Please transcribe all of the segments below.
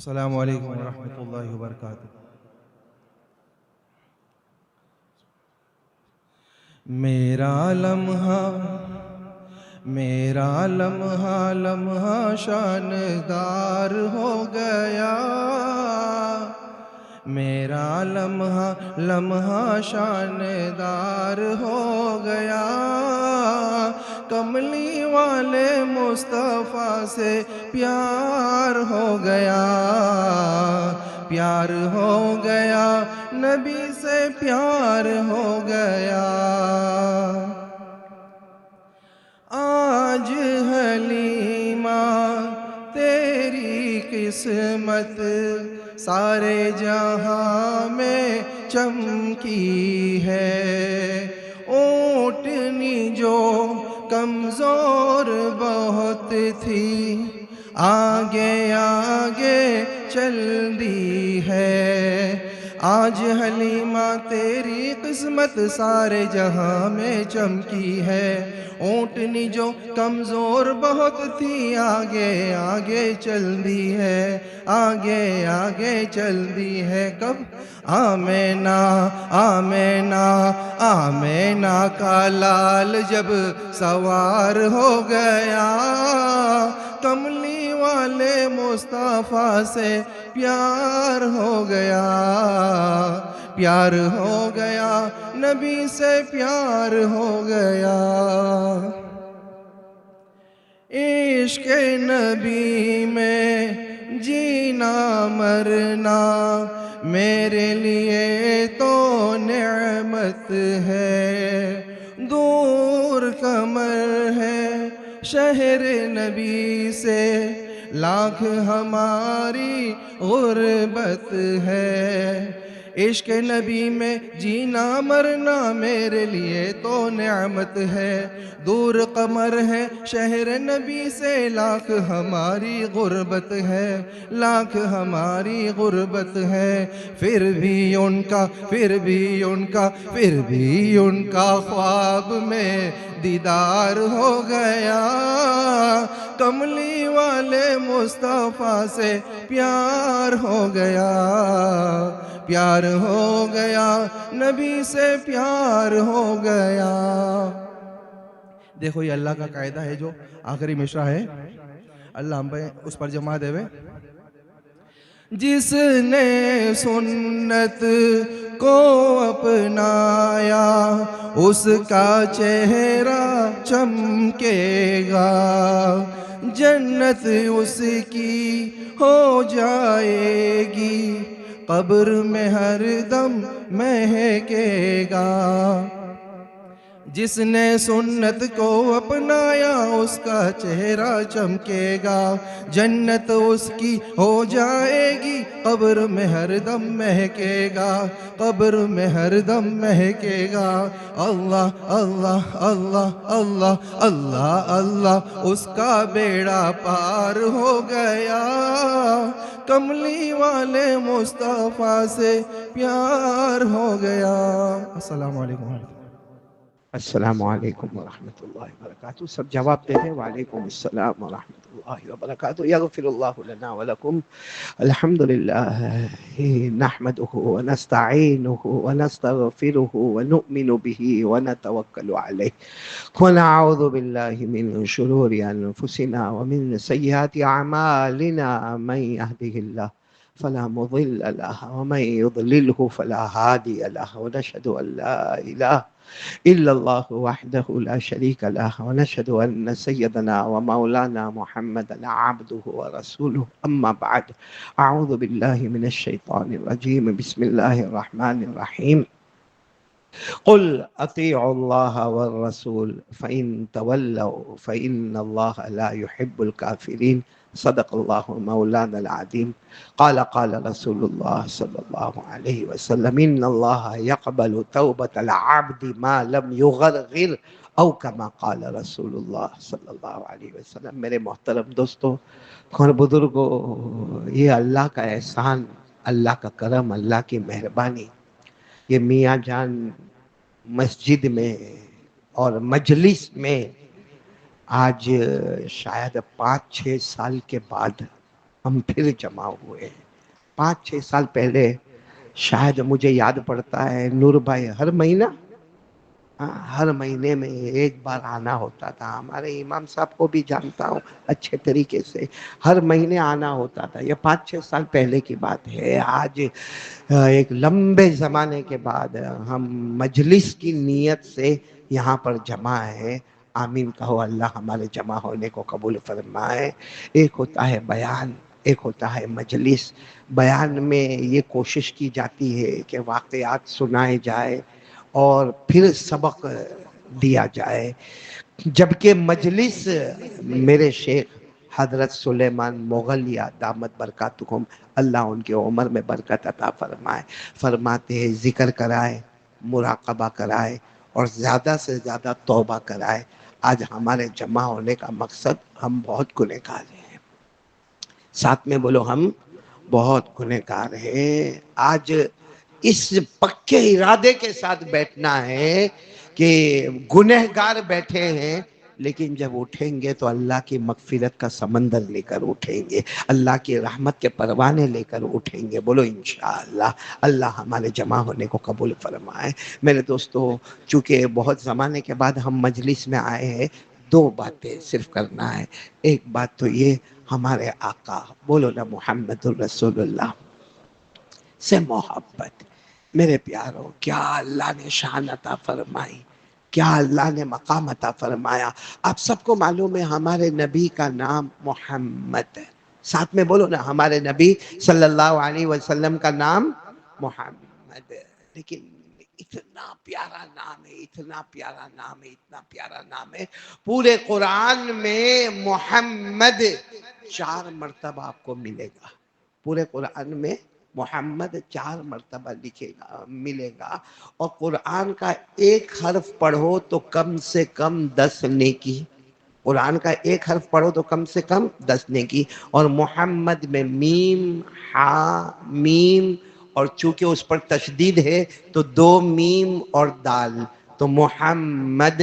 السلام علیکم ورحمۃ اللہ وبرکاتہ۔ میرا لمحہ میرا لمحہ لمحہ شاندار ہو گیا، میرا لمحہ لمحہ شاندار ہو گیا، کملی والے مصطفیٰ سے پیار ہو گیا، پیار ہو گیا، نبی سے پیار ہو گیا۔ آج حلیمہ تیری قسمت سارے جہاں میں چمکی ہے، اونٹنی جو کمزور بہت تھی آگے آگے چل دی ہے۔ آج حلیمہ تیری قسمت سارے جہاں میں چمکی ہے، اونٹنی جو کمزور بہت تھی آگے آگے چل دی ہے، آگے آگے چل دی ہے۔ کب آمینہ آمینہ آمینہ کا لال جب سوار ہو گیا، کملی والے مصطفیٰ سے پیار ہو گیا، پیار ہو گیا، نبی سے پیار ہو گیا۔ عشق نبی میں جینا مرنا میرے لیے تو نعمت ہے، دور قمر ہے شہر نبی سے لاکھ ہماری غربت ہے۔ عشق نبی میں جینا مرنا میرے لیے تو نعمت ہے، دور قمر ہے شہر نبی سے لاکھ ہماری غربت ہے، لاکھ ہماری غربت ہے۔ پھر بھی ان کا خواب میں دیدار ہو گیا، کملی والے مصطفیٰ سے پیار ہو گیا، پیار ہو گیا، نبی سے پیار ہو گیا۔ دیکھو یہ اللہ کا قاعدہ ہے جو آخری مشرا ہے، اللہ ہم پہ اس پر جمع دے وے۔ جس نے سنت کو اپنایا اس کا چہرہ چمکے گا، جنت اس کی ہو جائے گی، قبر میں ہر دم مہکے گا۔ جس نے سنت کو اپنایا اس کا چہرہ چمکے گا، جنت اس کی ہو جائے گی، قبر میں ہر دم مہکے گا، قبر میں ہر دم مہکے گا۔ اللہ اللہ اللہ اللہ اللہ اللہ اس کا بیڑا پار ہو گیا، کملی والے مصطفیٰ سے پیار ہو گیا۔ السلام علیکم۔ السلام علیکم ورحمۃ اللہ وبرکاتہ۔ سب جواب دے دیں۔ وعلیکم السلام ورحمۃ اللہ وبرکاتہ۔ یغفر اللہ لنا ولکم۔ الحمد للہ نحمده ونستعینه ونستغفره ونؤمن به ونتوکل علیہ ونعوذ باللہ من شرور انفسنا ومن سیئات اعمالنا، من يهده اللہ فلا مضل له ومن يضلله فلا هادي له، ونشهد ان لا اله إلا الله وحده لا شريك له، ونشهد أن سيدنا ومولانا محمدا عبده ورسوله، أما بعد. أعوذ بالله من الشيطان الرجيم، بسم الله الرحمن الرحيم. قل أطيعوا الله والرسول فإن تولوا فإن الله لا يحب الكافرين. صدق الله مولانا العظيم. قال رسول الله صلى الله عليه وسلم إن الله يقبل توبة العبد ما لم يغرغر، او كما قال رسول اللہ صلی اللہ علیہ وسلم۔ میرے محترم دوستو اور بزرگوں، یہ اللہ کا احسان، اللہ کا کرم، اللہ کی مہربانی، یہ میاں جان مسجد میں اور مجلس میں آج شاید 5-6 سال کے بعد ہم پھر جمع ہوئے ہیں۔ 5-6 سال پہلے شاید مجھے یاد پڑتا ہے نور بھائی ہر مہینہ ہر مہینے میں ایک بار آنا ہوتا تھا۔ ہمارے امام صاحب کو بھی جانتا ہوں اچھے طریقے سے، ہر مہینے آنا ہوتا تھا۔ یہ 5-6 سال پہلے کی بات ہے۔ آج ایک لمبے زمانے کے بعد ہم مجلس کی نیت سے یہاں پر جمع ہیں۔ آمین کہو، اللہ ہمارے جمع ہونے کو قبول فرمائے۔ ایک ہوتا ہے بیان، ایک ہوتا ہے مجلس۔ بیان میں یہ کوشش کی جاتی ہے کہ واقعات سنائے جائے اور پھر سبق دیا جائے، جبکہ مجلس میرے شیخ حضرت سلیمان مغلیہ دامت برکاتہم، اللہ ان کے عمر میں برکت عطا فرمائے، فرماتے ہیں ذکر کرائے، مراقبہ کرائے اور زیادہ سے زیادہ توبہ کرائے۔ آج ہمارے جمع ہونے کا مقصد، ہم بہت گنہگار ہیں، ساتھ میں بولو ہم بہت گنہگار ہیں۔ آج اس پکے ارادے کے ساتھ بیٹھنا ہے کہ گنہگار بیٹھے ہیں، لیکن جب اٹھیں گے تو اللہ کی مغفرت کا سمندر لے کر اٹھیں گے، اللہ کی رحمت کے پروانے لے کر اٹھیں گے۔ بولو انشاءاللہ، اللہ ہمارے جمع ہونے کو قبول فرمائے۔ میرے دوستو، چونکہ بہت زمانے کے بعد ہم مجلس میں آئے ہیں، 2 باتیں صرف کرنا ہے۔ ایک بات تو یہ، ہمارے آقا بولو نا محمد الرسول اللہ سے محبت۔ میرے پیارو، کیا اللہ نے شان عطا فرمائی، کیا اللہ نے مقام عطا فرمایا۔ آپ سب کو معلوم ہے ہمارے نبی کا نام محمد ہے، ساتھ میں بولو نا، ہمارے نبی صلی اللہ علیہ وسلم کا نام محمد ہے۔ لیکن اتنا پیارا نام ہے، اتنا پیارا نام ہے، اتنا پیارا نام ہے، پورے قرآن میں محمد 4 مرتبہ آپ کو ملے گا۔ پورے قرآن میں محمد 4 مرتبہ لکھے گا، ملے گا، اور قرآن کا ایک حرف پڑھو تو کم سے کم 10 نیکی۔ قرآن کا ایک حرف پڑھو تو کم سے کم 10 نیکی۔ اور محمد میں میم، ہا، میم، اور چونکہ اس پر تشدید ہے تو 2 میم اور دال، تو محمد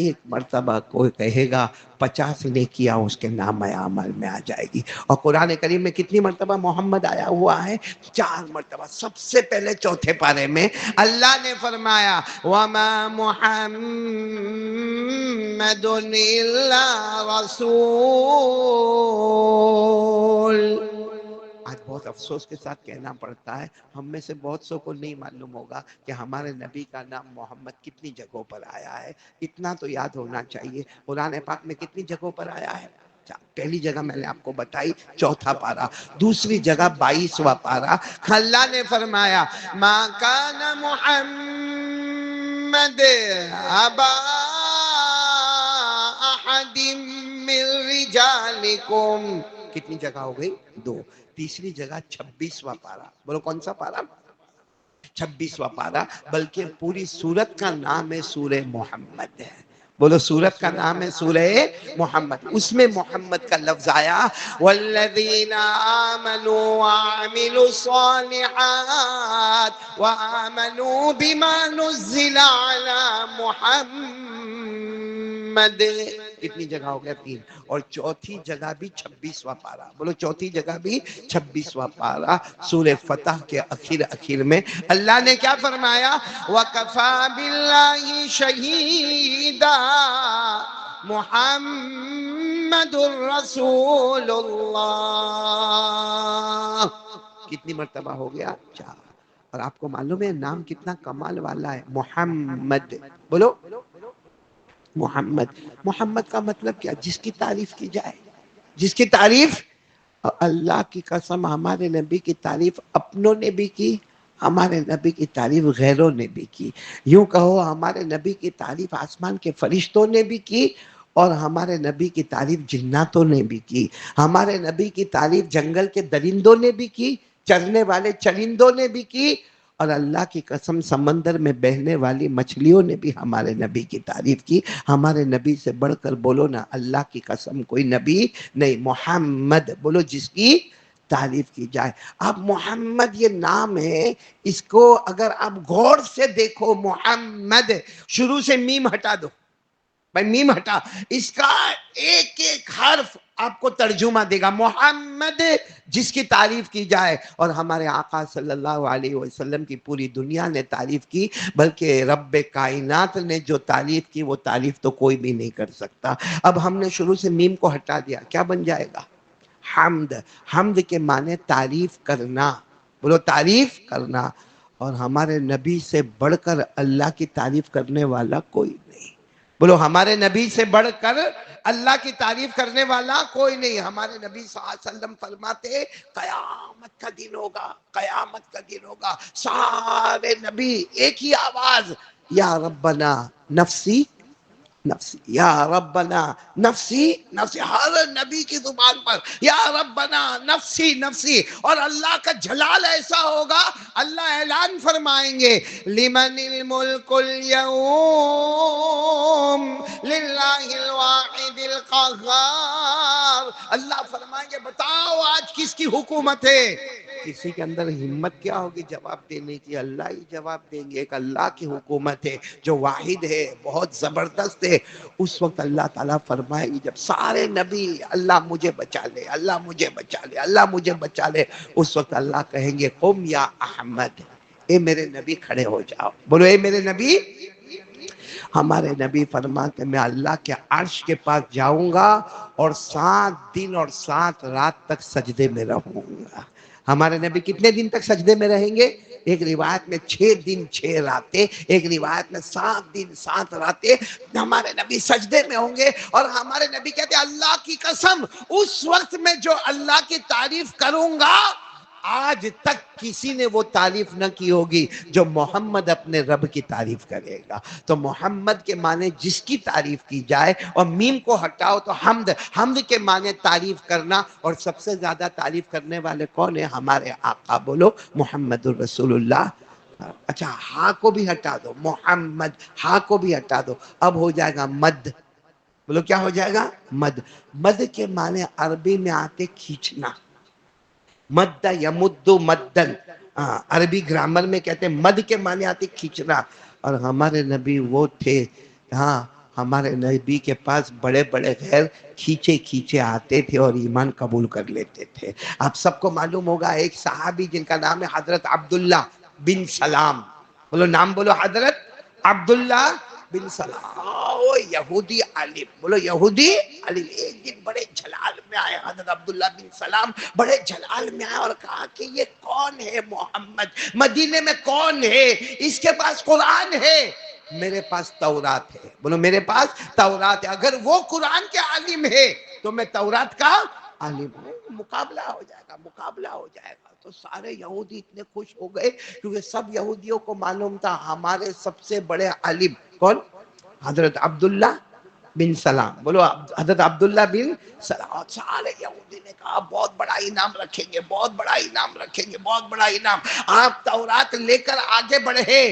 ایک مرتبہ کوئی کہے گا 50 نیکیاں اس کے نام اعمال میں آ جائے گی۔ اور قرآن کریم میں کتنی مرتبہ محمد آیا ہوا ہے؟ 4 مرتبہ۔ سب سے پہلے 4تھے پارے میں اللہ نے فرمایا وَمَا مُحَمَّدٌ إِلَّا رَسُولٌ۔ آج بہت افسوس کے ساتھ کہنا پڑتا ہے، ہم میں سے بہت سو کو نہیں معلوم ہوگا کہ ہمارے نبی کا نام محمد کتنی جگہوں پر آیا ہے۔ اتنا تو یاد ہونا چاہیے، قرآن پاک میں کتنی جگہوں پر آیا ہے؟ پہلی جگہ میں نے آپ کو بتائی 4تھا پارہ، دوسری جگہ 22واں پارہ، اللہ نے فرمایا ما کان محمد ابا احد من رجالکم۔ کتنی جگہ ہو گئی؟ 2۔ تیسری جگہ 26واں پارہ، بولو کون سا پارہ؟ 26واں پارہ، بلکہ پوری سورت کا نام ہے سورہ محمد ہے۔ بولو سورت کا نام ہے سورہ محمد، اس میں محمد کا لفظ آیا والذین آمنوا وعملوا الصالحات وآمنوا بما نزل علی محمد۔ کتنی جگہ ہو گیا؟ 3۔ اور 4تھی جگہ بھی 26واں پارہ، بولو 4تھی جگہ بھی 26واں پارہ، سورہ فتح کے اخیر میں اللہ نے کیا فرمایا وَكَفَى بِاللَّهِ شَهِيدًا محمد الرسول اللہ۔ کتنی مرتبہ ہو گیا؟ 4۔ اور آپ کو معلوم ہے نام کتنا کمال والا ہے؟ محمد، بولو محمد۔ محمد کا مطلب کیا؟ جس کی تعریف کی جائے، جس کی تعریف، اللہ کی قسم ہمارے نبی کی تعریف اپنوں نے بھی کی، ہمارے نبی کی تعریف غیروں نے بھی کی۔ یوں کہو ہمارے نبی کی تعریف آسمان کے فرشتوں نے بھی کی، اور ہمارے نبی کی تعریف جناتوں نے بھی کی، ہمارے نبی کی تعریف جنگل کے درندوں نے بھی کی، چرنے والے چرندوں نے بھی کی، اور اللہ کی قسم سمندر میں بہنے والی مچھلیوں نے بھی ہمارے نبی کی تعریف کی۔ ہمارے نبی سے بڑھ کر بولو نا اللہ کی قسم کوئی نبی نہیں۔ محمد بولو جس کی تعریف کی جائے۔ اب محمد یہ نام ہے، اس کو اگر آپ غور سے دیکھو، محمد شروع سے میم ہٹا دو، بھائی میم ہٹا، اس کا ایک ایک حرف آپ کو ترجمہ دے گا. محمد جس کی تعریف کی جائے، اور ہمارے آقا صلی اللہ علیہ وسلم کی پوری دنیا نے تعریف کی، بلکہ رب کائنات نے جو تعریف کی وہ تعریف تو کوئی بھی نہیں کر سکتا. اب ہم نے شروع سے میم کو ہٹا دیا، کیا بن جائے گا؟ حمد. حمد کے معنی تعریف کرنا. بولو تعریف کرنا. اور ہمارے نبی سے بڑھ کر اللہ کی تعریف کرنے والا کوئی نہیں. بولو ہمارے نبی سے بڑھ کر اللہ کی تعریف کرنے والا کوئی نہیں. ہمارے نبی صلی اللہ علیہ وسلم فرماتے قیامت کا دن ہوگا، قیامت کا دن ہوگا، سارے نبی ایک ہی آواز، یا ربنا نفسی نفسی، یا ربنا نفسی نفسی، ہر نبی کی زبان پر یا ربنا نفسی نفسی. اور اللہ کا جلال ایسا ہوگا، اللہ اعلان فرمائیں گے لمن الملک اليوم للہ الواحد القہار. اللہ فرمائیں گے بتاؤ آج کس کی حکومت ہے. کسی کے اندر ہمت کیا ہوگی جواب دینے کی؟ اللہ ہی جواب دیں گے. ایک اللہ کی حکومت ہے جو واحد ہے، بہت زبردست ہے. اس وقت اللہ تعالیٰ فرمائے گی جب سارے نبی اللہ مجھے بچا لے، اللہ مجھے بچا لے، اللہ مجھے بچا لے، اس وقت اللہ کہیں گے قم یا احمد، اے میرے نبی کھڑے ہو جاؤ. بولو اے میرے نبی. ہمارے نبی فرماتے میں اللہ کے عرش کے پاس جاؤں گا اور 7 دن اور 7 رات تک سجدے میں رہوں گا. ہمارے نبی کتنے دن تک سجدے میں رہیں گے؟ ایک روایت میں 6 دن 6 راتیں، ایک روایت میں 7 دن 7 راتیں ہمارے نبی سجدے میں ہوں گے. اور ہمارے نبی کہتے ہیں اللہ کی قسم اس وقت میں جو اللہ کی تعریف کروں گا آج تک کسی نے وہ تعریف نہ کی ہوگی جو محمد اپنے رب کی تعریف کرے گا. تو محمد کے معنی جس کی تعریف کی جائے، اور میم کو ہٹاؤ تو حمد. حمد کے معنی تعریف کرنا، اور سب سے زیادہ تعریف کرنے والے کون ہیں؟ ہمارے آقا. بولو محمد الرسول اللہ. اچھا ہاں کو بھی ہٹا دو، محمد ہاں کو بھی ہٹا دو، اب ہو جائے گا مد. بولو کیا ہو جائے گا؟ مد. مد کے معنی عربی میں آتے کھینچنا. مد یمد مدن، عربی گرامر میں کہتے ہیں مد کے معنی آتی کھینچنا. اور ہمارے نبی وہ تھے، ہاں ہمارے نبی کے پاس بڑے بڑے غیر کھینچے کھینچے آتے تھے اور ایمان قبول کر لیتے تھے. آپ سب کو معلوم ہوگا ایک صحابی جن کا نام ہے حضرت عبداللہ بن سلام. بولو نام بولو، حضرت عبداللہ بن سلام. وہ یہودی عالم. بولو یہودی عالم. ایک دن بڑے جلال میں آئے حضرت عبداللہ بن سلام، بڑے جلال میں آئے اور کہا کہ یہ کون ہے محمد؟ مدینے میں کون ہے؟ اس کے پاس قرآن ہے، میرے پاس تورات ہے. بولو میرے پاس تورات ہے. اگر وہ قرآن کے عالم ہے تو میں تورات کا عالم ہوں. مقابلہ ہو جائے گا، مقابلہ ہو جائے گا. تو سارے یہودی اتنے خوش ہو گئے کیونکہ سب یہودیوں کو معلوم تھا ہمارے سب سے بڑے عالم کون؟ حضرت عبداللہ بن سلام. بولو حضرت عبداللہ بن سلام. سارے یہودی نے کہا بہت بڑا انعام رکھیں گے، بہت بڑا انعام رکھیں گے، بہت بڑا انعام. آپ تورات لے کر آگے بڑھے.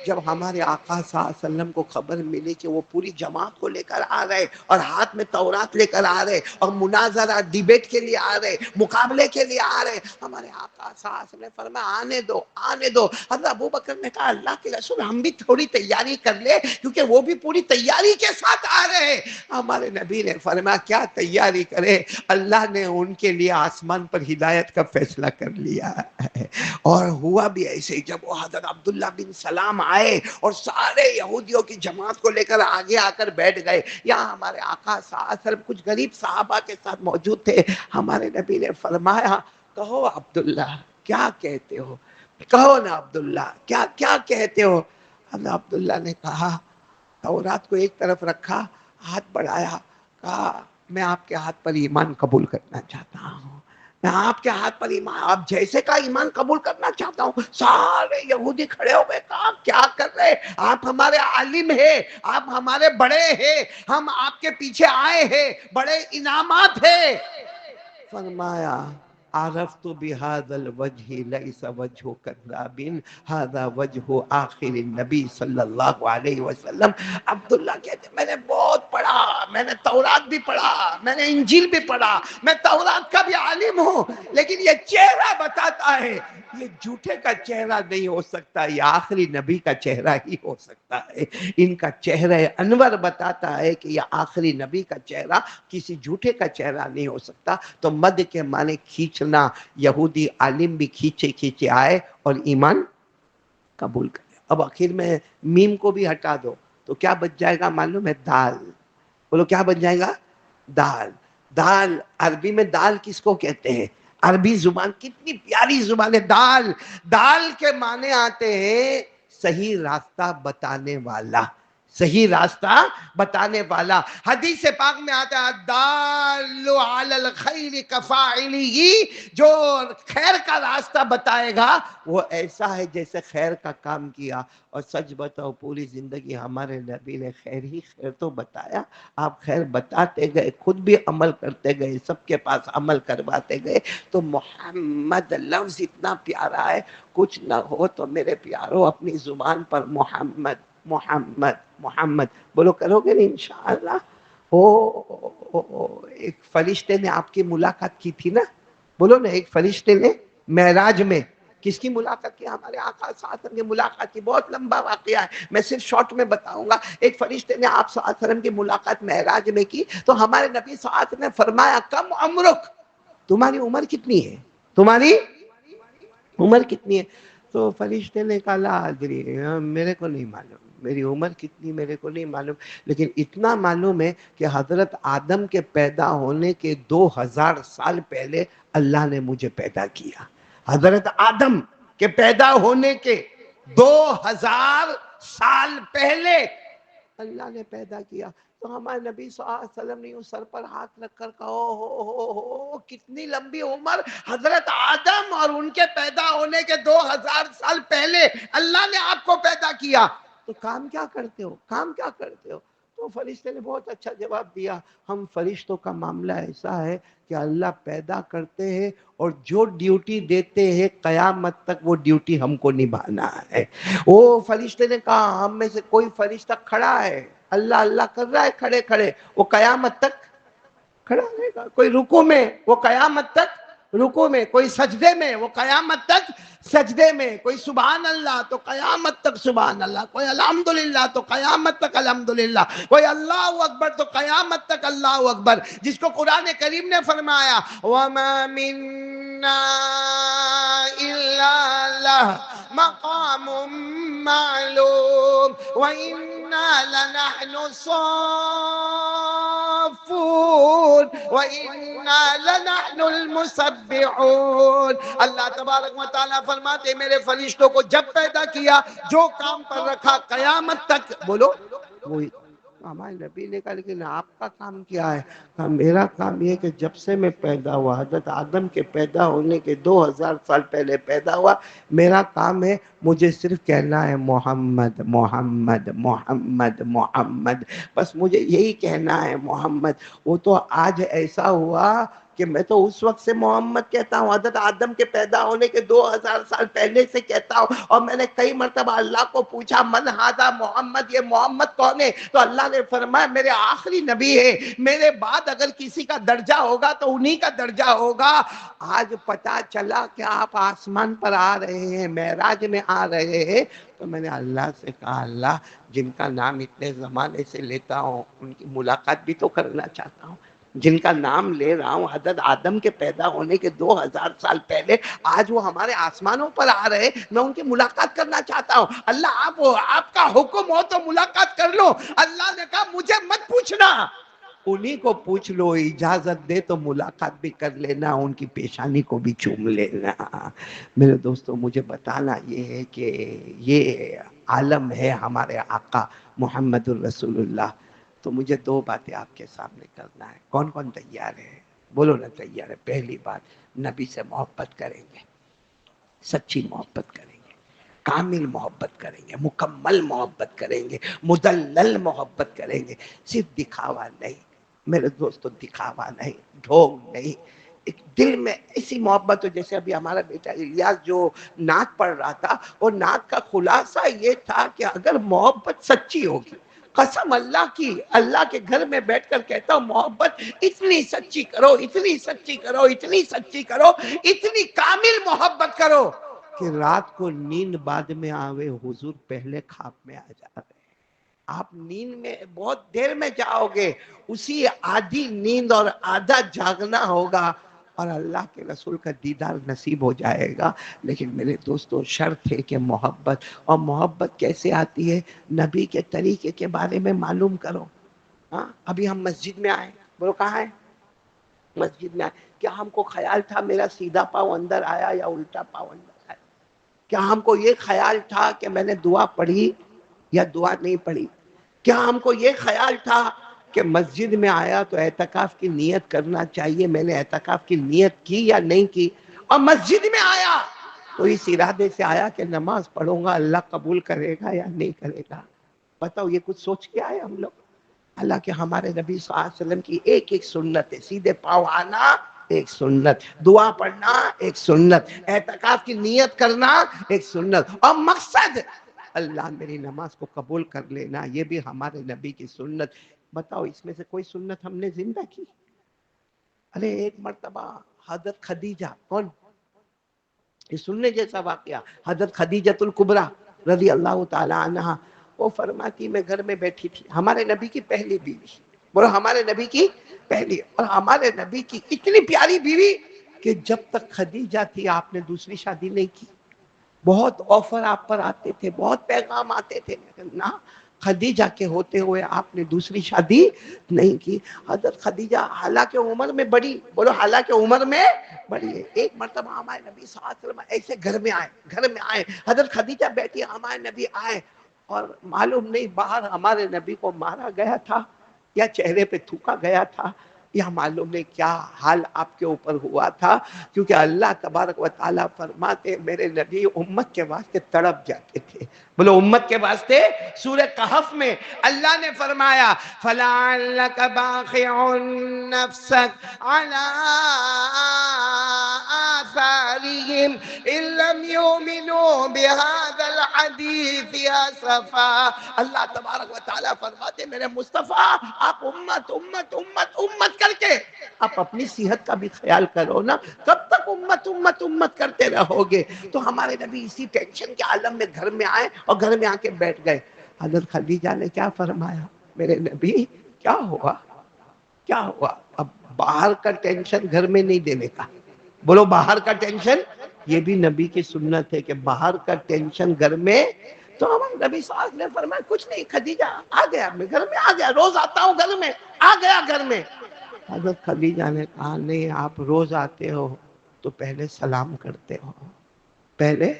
جب ہمارے آقا صلی اللہ علیہ وسلم کو خبر ملی کہ وہ پوری جماعت کو لے کر آ رہے اور ہاتھ میں تورات لے کر آ رہے اور مناظرہ ڈیبیٹ کے لیے آ رہے، مقابلے کے لیے آ رہے، ہمارے آقا صلی اللہ علیہ وسلم نے فرمایا آنے دو، آنے دو. حضرت ابوبکر نے کہا اللہ کے رسول ہم بھی تھوڑی تیاری کر لے کیونکہ وہ بھی پوری تیاری کے ساتھ آ رہے. ہمارے نبی نے فرمایا کیا تیاری کرے، اللہ نے ان کے لیے آسمان پر ہدایت کا فیصلہ کر لیا ہے. اور ہوا بھی ایسے. جب وہ حضرت عبداللہ بن سلام آئے اور سارے یہودیوں کی جماعت کو لے کر آگے آ کر بیٹھ گئے، یہاں ہمارے آقا صلی اللہ علیہ وسلم کچھ غریب صحابہ کے ساتھ موجود تھے. ہمارے نبی نے فرمایا کہو عبداللہ کیا کہتے ہو، کہو نا عبداللہ کیا کیا کہتے ہو. حضرت عبداللہ نے کہا، تورات کو ایک طرف رکھا، ہاتھ بڑھایا، کہا میں آپ کے ہاتھ پر ایمان قبول کرنا چاہتا ہوں، میں آپ کے ہاتھ پر ایمان، آپ جیسے کا ایمان قبول کرنا چاہتا ہوں. سارے یہودی کھڑے ہو گئے. کہا کیا کر رہے، آپ ہمارے عالم ہیں، آپ ہمارے بڑے ہیں، ہم آپ کے پیچھے آئے ہیں، بڑے انعامات ہیں. فرمایا عرفت بهذا الوجه ليس وجه كذاب هذا وجه آخر النبی صلی اللہ علیہ وسلم. عبداللہ کہتے میں نے بہت پڑھا، میں نے تورات بھی پڑھا، میں نے انجیل بھی پڑھا، میں تورات کا بھی عالم ہو، لیکن یہ چہرہ بتاتا ہے یہ جھوٹے کا چہرہ نہیں ہو سکتا، یہ آخری نبی کا چہرہ ہی ہو سکتا ہے۔ ان کا چہرہ انور بتاتا ہے کہ یہ آخری نبی کا چہرہ کسی جھوٹے کا چہرہ نہیں ہو سکتا۔ تو مد کے معنی کھینچنا، یہودی عالم بھی کھینچے کھینچے آئے اور ایمان قبول کرے۔ اب آخر میں میم کو بھی ہٹا دو تو کیا بچ جائے گا معلوم ہے؟ دال۔ بولو کیا بن جائے گا؟ دال۔ دال، عربی میں دال کس کو کہتے ہیں؟ عربی زبان کتنی پیاری زبان ہے۔ دال، دال کے معنی آتے ہیں صحیح راستہ بتانے والا، صحیح راستہ بتانے والا۔ حدیث پاک میں آتا ہے الدال علی الخیر کفاعلہ، جو خیر کا راستہ بتائے گا وہ ایسا ہے جیسے خیر کا کام کیا۔ اور سچ بتاؤ پوری زندگی ہمارے نبی نے خیر ہی خیر تو بتایا۔ آپ خیر بتاتے گئے، خود بھی عمل کرتے گئے، سب کے پاس عمل کرواتے گئے۔ تو محمد لفظ اتنا پیارا ہے، کچھ نہ ہو تو میرے پیارو اپنی زبان پر محمد محمد محمد بولو، کرو گے نہیں انشاءاللہ؟ ایک فرشتے نے آپ کی ملاقات کی تھی نا، بولو نا، ایک فرشتے نے معراج میں کس کی ملاقات کی؟ ہمارے آقا صلی اللہ علیہ وسلم کی ملاقات کی۔ بہت لمبا واقعہ ہے، میں صرف شارٹ میں بتاؤں گا۔ ایک فرشتے نے آپ صلی اللہ علیہ وسلم کی ملاقات معراج میں کی تو ہمارے نبی صلی اللہ علیہ وسلم نے فرمایا کم عمرک، تمہاری عمر کتنی ہے؟ تمہاری عمر کتنی ہے؟ تو فرشتے نے کہا لا ادری، میرے کو نہیں معلوم، میری عمر کتنی میرے کو نہیں معلوم، لیکن اتنا معلوم ہے کہ حضرت آدم کے پیدا ہونے کے 2000 سال پہلے اللہ نے مجھے پیدا کیا۔ حضرت آدم کے پیدا ہونے کے 2000 سال پہلے اللہ نے پیدا کیا۔ تو ہمارے نبی صلی اللہ علیہ وسلم نے یوں سر پر ہاتھ رکھ کر کہا ہو کتنی لمبی عمر حضرت آدم، اور ان کے پیدا ہونے کے 2000 سال پہلے اللہ نے آپ کو پیدا کیا، تو کام کیا کرتے ہو؟ کام کیا کرتے ہو؟ تو فرشتے نے بہت اچھا جواب دیا، ہم فرشتوں کا معاملہ ایسا ہے کہ اللہ پیدا کرتے ہیں اور جو ڈیوٹی دیتے ہیں قیامت تک وہ ڈیوٹی ہم کو نبھانا ہے۔ وہ فرشتے نے کہا ہم میں سے کوئی فرشتہ کھڑا ہے، اللہ اللہ کر رہا ہے کھڑے کھڑے، وہ قیامت تک کھڑا رہے گا۔ کوئی رکوع میں، وہ قیامت تک رکوع میں، کوئی سجدے میں، وہ قیامت تک سجدے میں، کوئی سبحان اللہ تو قیامت تک سبحان اللہ، کوئی الحمدللہ تو قیامت تک الحمدللہ، کوئی اللہ اکبر تو قیامت تک اللہ اکبر، جس کو قرآن کریم نے فرمایا وَمَا مِنَّا إِلَّا لَهُ مَقَامٌ مَّعْلُومٌ وَإِنَّا لَنَحْنُ الصَّافُّونَ وَإِنَّا لَنَحْنُ الْمُسَبِّحُونَ۔ اللہ تبارک و تعالیٰ فرماتے ہیں میرے فرشتوں کو جب پیدا کیا، جو کام پر رکھا قیامت تک بولو وہی۔ ہمارے نبی نے کہا لیکن آپ کا کام کیا ہے؟ کہا میرا کام یہ کہ جب سے میں پیدا ہوا، حضرت آدم کے پیدا ہونے کے 2000 سال پہلے پیدا ہوا، میرا کام ہے مجھے صرف کہنا ہے محمد محمد محمد محمد، بس مجھے یہی کہنا ہے محمد۔ وہ تو آج ایسا ہوا کہ میں تو اس وقت سے محمد کہتا ہوں، حضرت آدم کے پیدا ہونے کے 2000 سال پہلے سے کہتا ہوں، اور میں نے کئی مرتبہ اللہ کو پوچھا من ھذا محمد، یہ محمد کون ہے؟ تو اللہ نے فرمایا میرے آخری نبی ہے، میرے بعد اگر کسی کا درجہ ہوگا تو انہی کا درجہ ہوگا۔ آج پتا چلا کہ آپ آسمان پر آ رہے ہیں، معراج میں آ رہے ہیں، تو میں نے اللہ سے کہا اللہ جن کا نام اتنے زمانے سے لیتا ہوں ان کی ملاقات بھی تو کرنا چاہتا ہوں، جن کا نام لے رہا ہوں حضرت آدم کے پیدا ہونے کے 2000 سال پہلے، آج وہ ہمارے آسمانوں پر آ رہے، میں ان کی ملاقات کرنا چاہتا ہوں۔ اللہ آپ کا حکم ہو تو ملاقات کر لو۔ اللہ نے کہا مجھے مت پوچھنا، انہی کو پوچھ لو، اجازت دے تو ملاقات بھی کر لینا، ان کی پیشانی کو بھی چوم لینا۔ میرے دوستو مجھے بتانا یہ ہے کہ یہ عالم ہے ہمارے آقا محمد الرسول اللہ، تو مجھے دو باتیں آپ کے سامنے کرنا ہے۔ کون کون تیار ہے؟ بولو نا تیار ہے۔ پہلی بات، نبی سے محبت کریں گے، سچی محبت کریں گے، کامل محبت کریں گے، مکمل محبت کریں گے، مدلل محبت کریں گے، صرف دکھاوا نہیں میرے دوستو، دکھاوا نہیں، ڈھونگ نہیں، ایک دل میں ایسی محبت ہو۔ جیسے ابھی ہمارا بیٹا الیاس جو نعت پڑھ رہا تھا، اور نعت کا خلاصہ یہ تھا کہ اگر محبت سچی ہوگی قسم اللہ کی، اللہ کے گھر میں بیٹھ کر کہتا ہوں محبت اتنی سچی کرو، اتنی سچی کرو، اتنی سچی کرو، اتنی کامل محبت کرو کہ رات کو نیند بعد میں آوے، حضور پہلے خواب میں آ جاوے۔ آپ نیند میں بہت دیر میں جاؤ گے، اسی آدھی نیند اور آدھا جاگنا ہوگا اور اللہ کے رسول کا دیدار نصیب ہو جائے گا۔ لیکن میرے دوستو شرط ہے کہ محبت، اور محبت کیسے آتی ہے؟ نبی کے طریقے کے بارے میں معلوم کرو۔ ہاں ابھی ہم مسجد میں آئے، بولو کہاں ہے؟ مسجد میں آئے، کیا ہم کو خیال تھا میرا سیدھا پاؤں اندر آیا یا الٹا پاؤں اندر آیا؟ کیا ہم کو یہ خیال تھا کہ میں نے دعا پڑھی یا دعا نہیں پڑھی؟ کیا ہم کو یہ خیال تھا کہ مسجد میں آیا تو اعتکاف کی نیت کرنا چاہیے، میں نے اعتکاف کی نیت کی یا نہیں کی؟ اور مسجد میں آیا تو اس ارادے سے آیا کہ نماز پڑھوں گا، اللہ قبول کرے گا یا نہیں کرے گا؟ بتاؤ یہ کچھ سوچ کے آئے ہم لوگ؟ حالانکہ ہمارے نبی صلی اللہ علیہ وسلم کی ایک ایک سنت ہے، سیدھے پاؤں آنا ایک سنت، دعا پڑھنا ایک سنت، اعتکاف کی نیت کرنا ایک سنت، اور مقصد اللہ میری نماز کو قبول کر لینا، یہ بھی ہمارے نبی کی سنت۔ بتاؤ اس میں سے کوئی سنت ہم نے زندہ کی؟ ارے ایک مرتبہ حضرت خدیجہ، کون یہ سننے جیسا واقعہ، حضرت خدیجۃ الکبریٰ رضی اللہ تعالی عنہا، وہ فرماتی میں گھر میں بیٹھی تھی، ہمارے نبی کی پہلی بیوی، بولو ہمارے نبی کی پہلی، اور ہمارے نبی کی اتنی پیاری بیوی کہ جب تک خدیجہ تھی آپ نے دوسری شادی نہیں کی۔ بہت آفر آپ پر آتے تھے، بہت پیغام آتے تھے، نہ خدیجہ کے ہوتے ہوئے آپ نے دوسری شادی نہیں کی۔ حضرت خدیجہ حالانکہ عمر میں بڑی، بولو حالانکہ عمر میں بڑی ہے، ایک مرتبہ ہمارے نبی صلی اللہ علیہ وسلم ایسے گھر میں آئے، حضرت خدیجہ بیٹھی، ہمارے نبی آئے، اور معلوم نہیں باہر ہمارے نبی کو مارا گیا تھا یا چہرے پہ تھوکا گیا تھا یا معلوم نہیں کیا حال آپ کے اوپر ہوا تھا، کیونکہ اللہ تبارک و تعالیٰ فرماتے میرے نبی امت کے واسطے تڑپ جاتے تھے۔ بولو امت کے واسطے، سورہ کہف میں اللہ نے فرمایا فَلَعَلَّكَ بَاخِعٌ نَفْسَكَ عَلَىٰ آثَارِهِمْ إِن لَّمْ يُؤْمِنُوا بِهَٰذَا الْحَدِيثِ أَسَفًا۔ اللہ تبارک و تعالیٰ فرماتے میرے مصطفیٰ آپ امت امت امت امت کر کے آپ اپنی صحت کا بھی خیال کرو نا، کب تک امت امت امت کرتے رہو گے؟ تو ہمارے نبی اسی ٹینشن کے عالم میں گھر میں آئے اور گھر میں آ کے بیٹھ گئے۔ حضرت خدیجہ نے کیا فرمایا؟ میرے نبی کیا ہوا؟ کیا ہوا؟ اب باہر کا ٹینشن گھر میں نہیں دینے کا، بولو باہر کا ٹینشن، یہ بھی نبی کی سنت ہے کہ باہر کا ٹینشن گھر میں۔ تو ہمارے نبی صلی اللہ علیہ وسلم نے فرمایا کچھ نہیں خدیجہ آ گیا، میں گھر میں آ گیا، روز آتا ہوں گھر میں، آ گیا گھر میں۔ حضرت خدیجہ نے کہا نہیں آپ روز آتے ہو تو پہلے سلام کرتے ہو، پہلے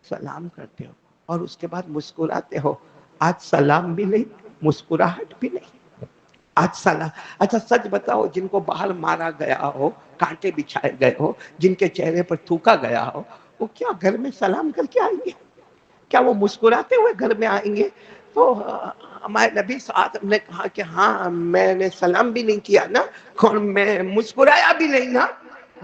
سلام کرتے ہو اور اس کے بعد مسکراتے ہو، آج سلام بھی نہیں، مسکراہٹ بھی نہیں، آج سلام۔ اچھا سچ بتاؤ جن کو باہر مارا گیا ہو، کانٹے بچھائے گئے ہو، جن کے چہرے پر تھوکا گیا ہو، وہ کیا گھر میں سلام کر کے آئیں گے؟ کیا وہ مسکراتے ہوئے گھر میں آئیں گے؟ تو ہمارے نبی صلی اللہ علیہ وسلم نے کہا کہ ہاں میں نے سلام بھی نہیں کیا نا، اور میں مسکرایا بھی نہیں نا۔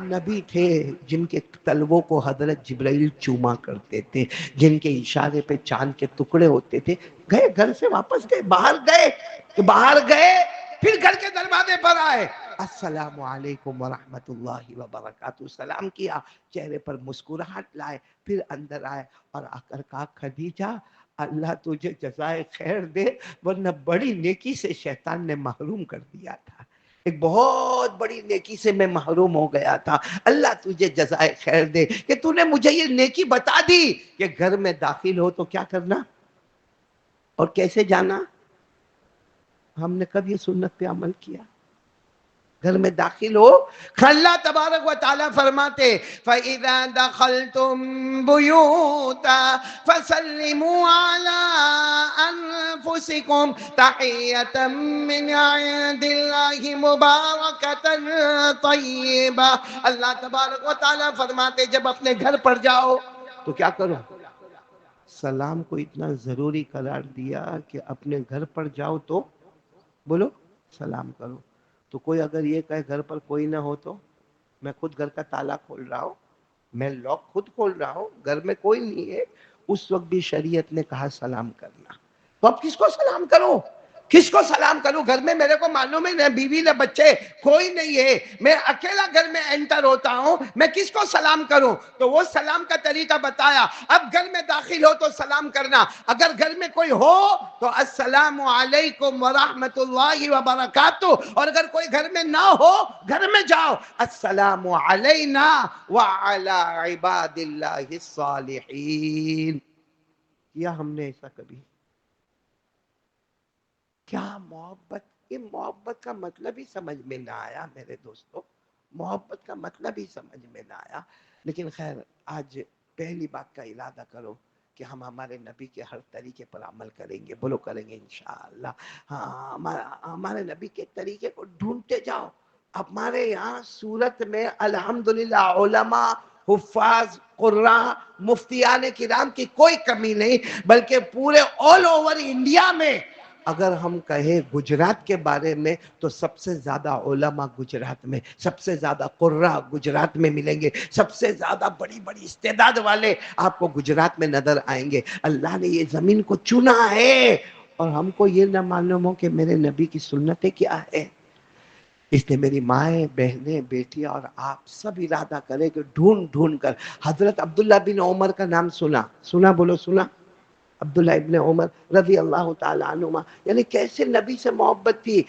نبی تھے جن کے تلووں کو حضرت جبرائیل چوما کرتے تھے، جن کے اشارے پہ چاند کے ٹکڑے ہوتے تھے، گئے گھر سے واپس گئے، باہر گئے تو باہر گئے پھر گھر کے دروازے پر آئے، السلام علیکم ورحمت اللہ وبرکاتہ، سلام کیا، چہرے پر مسکراہٹ لائے، پھر اندر آئے اور آ کر کہا خدیجہ اللہ تجھے جزائے خیر دے، ورنہ بڑی نیکی سے شیطان نے محروم کر دیا تھا، ایک بہت بڑی نیکی سے میں محروم ہو گیا تھا، اللہ تجھے جزائے خیر دے کہ تو نے مجھے یہ نیکی بتا دی کہ گھر میں داخل ہو تو کیا کرنا اور کیسے جانا۔ ہم نے کب یہ سنت پہ عمل کیا؟ گھر میں داخل ہو، اللہ تبارک و تعالیٰ فرماتے فَإِذَا دَخَلْتُمْ بُيُوتًا فَسَلِّمُوا عَلَىٰ أَنفُسِكُمْ تَحِيَّةً مِّنْ عِندِ اللَّهِ مُبَارَكَةً طَيِّبَةً۔ اللہ تبارک و تعالیٰ فرماتے جب اپنے گھر پر جاؤ تو کیا کرو؟ سلام کو اتنا ضروری قرار دیا کہ اپنے گھر پر جاؤ تو بولو سلام کرو۔ تو کوئی اگر یہ کہے گھر پر کوئی نہ ہو تو میں خود گھر کا تالا کھول رہا ہوں، میں لاک خود کھول رہا ہوں، گھر میں کوئی نہیں ہے، اس وقت بھی شریعت نے کہا سلام کرنا۔ تو اب کس کو سلام کروں؟ کس کو سلام کروں؟ گھر میں میرے کو معلوم ہے نہ بیوی نہ بچے کوئی نہیں ہے، میں اکیلا گھر میں انٹر ہوتا ہوں، میں کس کو سلام کروں؟ تو وہ سلام کا طریقہ بتایا۔ اب گھر میں داخل ہو تو سلام کرنا، اگر گھر میں کوئی ہو تو السلام علیکم ورحمۃ اللہ وبرکاتہ، اور اگر کوئی گھر میں نہ ہو گھر میں جاؤ السلام علینا وعلی عباد اللہ الصالحین۔ کیا ہم نے ایسا کبھی؟ کیا محبت؟ یہ محبت کا مطلب ہی سمجھ میں نہ آیا میرے دوستو، محبت کا مطلب ہی سمجھ میں نہ آیا۔ لیکن خیر، آج پہلی بات کا ارادہ کرو کہ ہم ہمارے نبی کے ہر طریقے پر عمل کریں گے، بولو کریں گے انشاءاللہ۔ ہاں، ہمارے نبی کے طریقے کو ڈھونڈتے جاؤ۔ ہمارے یہاں سورت میں الحمدللہ علماء، حفاظ، قراء، مفتیان کرام کی کوئی کمی نہیں، بلکہ پورے آل اوور انڈیا میں اگر ہم کہیں گجرات کے بارے میں تو سب سے زیادہ علماء گجرات میں، سب سے زیادہ قراء گجرات میں ملیں گے، سب سے زیادہ بڑی بڑی استعداد والے آپ کو گجرات میں نظر آئیں گے۔ اللہ نے یہ زمین کو چنا ہے، اور ہم کو یہ نہ معلوم ہو کہ میرے نبی کی سنتیں کیا ہے۔ اس نے میری مائیں، بہنیں، بیٹیاں اور آپ سب ارادہ کرے کہ ڈھونڈ ڈھونڈ کر حضرت عبداللہ بن عمر کا نام سنا بولو سنا، عبداللہ ابن عمر رضی اللہ تعالیٰ عنہما، یعنی کیسے نبی سے محبت تھی۔